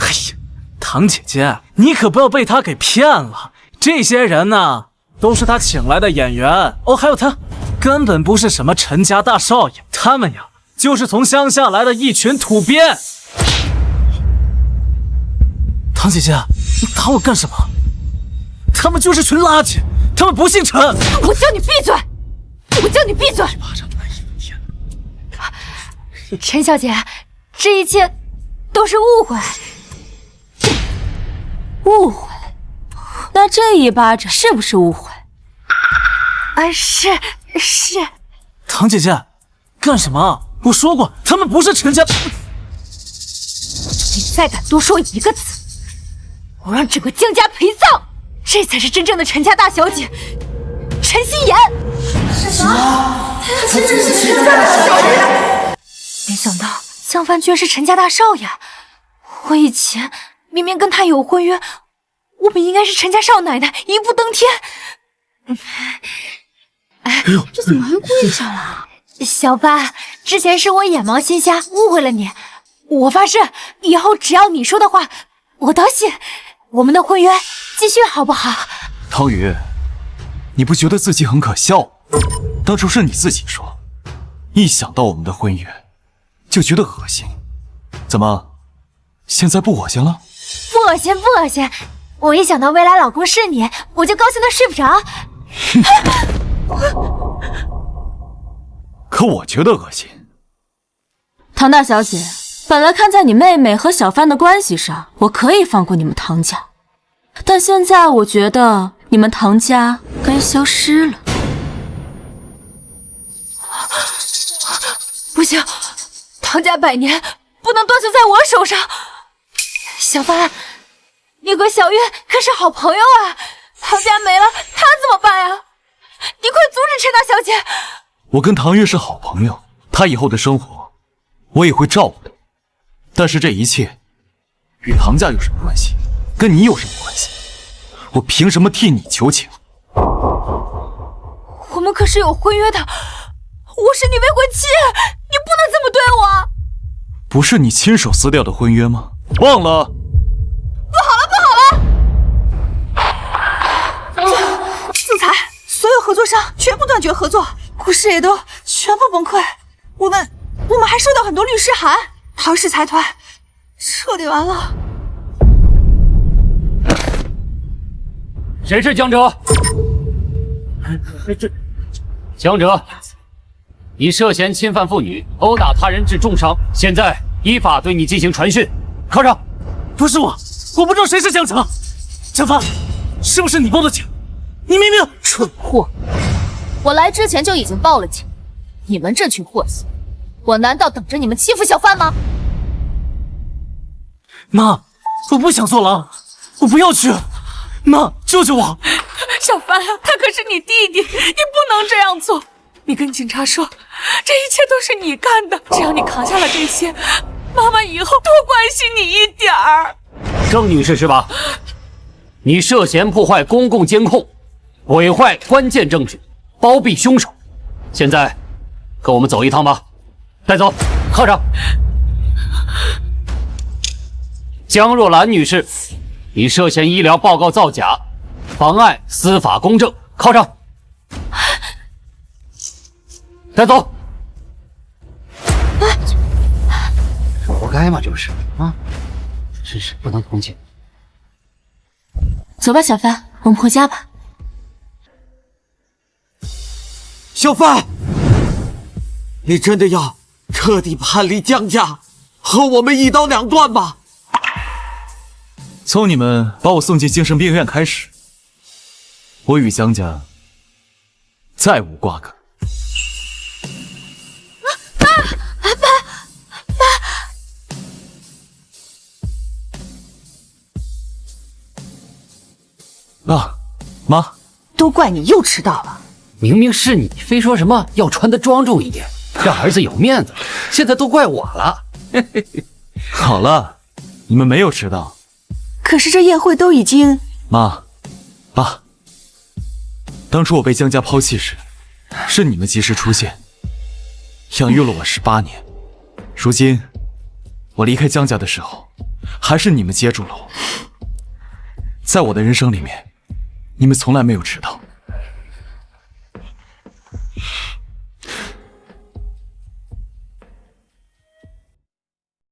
哎呀，唐姐姐，你可不要被他给骗了。这些人呢，都是他请来的演员哦，还有他，根本不是什么陈家大少爷，他们呀，就是从乡下来的一群土鳖。唐姐姐，你打我干什么？他们就是群垃圾，他们不姓陈。我叫你闭嘴！我叫你闭嘴！陈小姐，这一切都是误会。误会？那这一巴掌是不是误会？是。唐姐姐，干什么？我说过，他们不是陈家。你再敢多说一个字，我让整个江家陪葬！这才是真正的陈家大小姐，陈心妍。什么？她真的是陈家大少爷？没想到江帆居然是陈家大少爷。我以前明明跟他有婚约，我本应该是陈家少奶奶，一步登天。这怎么还跪下了？小帆，之前是我眼盲心瞎，误会了你。我发誓，以后只要你说的话，我都信。我们的婚约继续好不好？唐宇，你不觉得自己很可笑？当初是你自己说，一想到我们的婚约，就觉得恶心。怎么，现在不恶心了？不恶心，不恶心。我一想到未来老公是你，我就高兴的睡不着。可我觉得恶心。唐大小姐，本来看在你妹妹和小帆的关系上，我可以放过你们唐家，但现在我觉得你们唐家该消失了。不行，唐家百年不能断送在我手上。小帆，你和小月可是好朋友啊，唐家没了，他怎么办呀？你快阻止陈大小姐！我跟唐月是好朋友，她以后的生活我也会照顾的。但是这一切与唐家有什么关系？跟你有什么关系？我凭什么替你求情？我们可是有婚约的，我是你未婚妻，你不能这么对我。不是你亲手撕掉的婚约吗？忘了？不好了！自裁，所有合作商全部断绝合作，股市也都全部崩溃。我们还收到很多律师函，唐氏财团彻底完了。谁是江哲？江哲，你涉嫌侵犯妇女、殴打他人致重伤，现在依法对你进行传讯。铐上！不是我不知道谁是江哲。江帆，是不是你报的警？你明明……蠢货！我来之前就已经报了警。你们这群货色，我难道等着你们欺负小帆吗？妈，我不想坐牢，我不要去。妈，救救我！小帆，他可是你弟弟，你不能这样做。你跟警察说，这一切都是你干的。只要你扛下了这些，妈妈以后多关心你一点儿。郑女士是吧？你涉嫌破坏公共监控，毁坏关键证据，包庇凶手。现在跟我们走一趟吧，带走，铐上。江若兰女士，你涉嫌医疗报告造假，妨碍司法公正，铐上，带走。活该嘛，这不是啊？真是不能同情。走吧，小帆，我们回家吧。小帆，你真的要彻底叛离江家，和我们一刀两断吗？从你们把我送进精神病院开始，我与江家再无瓜葛。爸，妈，都怪你又迟到了。明明是你，非说什么要穿得庄重一点，让儿子有面子，现在都怪我了。好了，你们没有迟到。可是这宴会都已经……妈，爸，当初我被江家抛弃时，是你们及时出现，养育了我18年。如今我离开江家的时候，还是你们接住了我。在我的人生里面，你们从来没有迟到。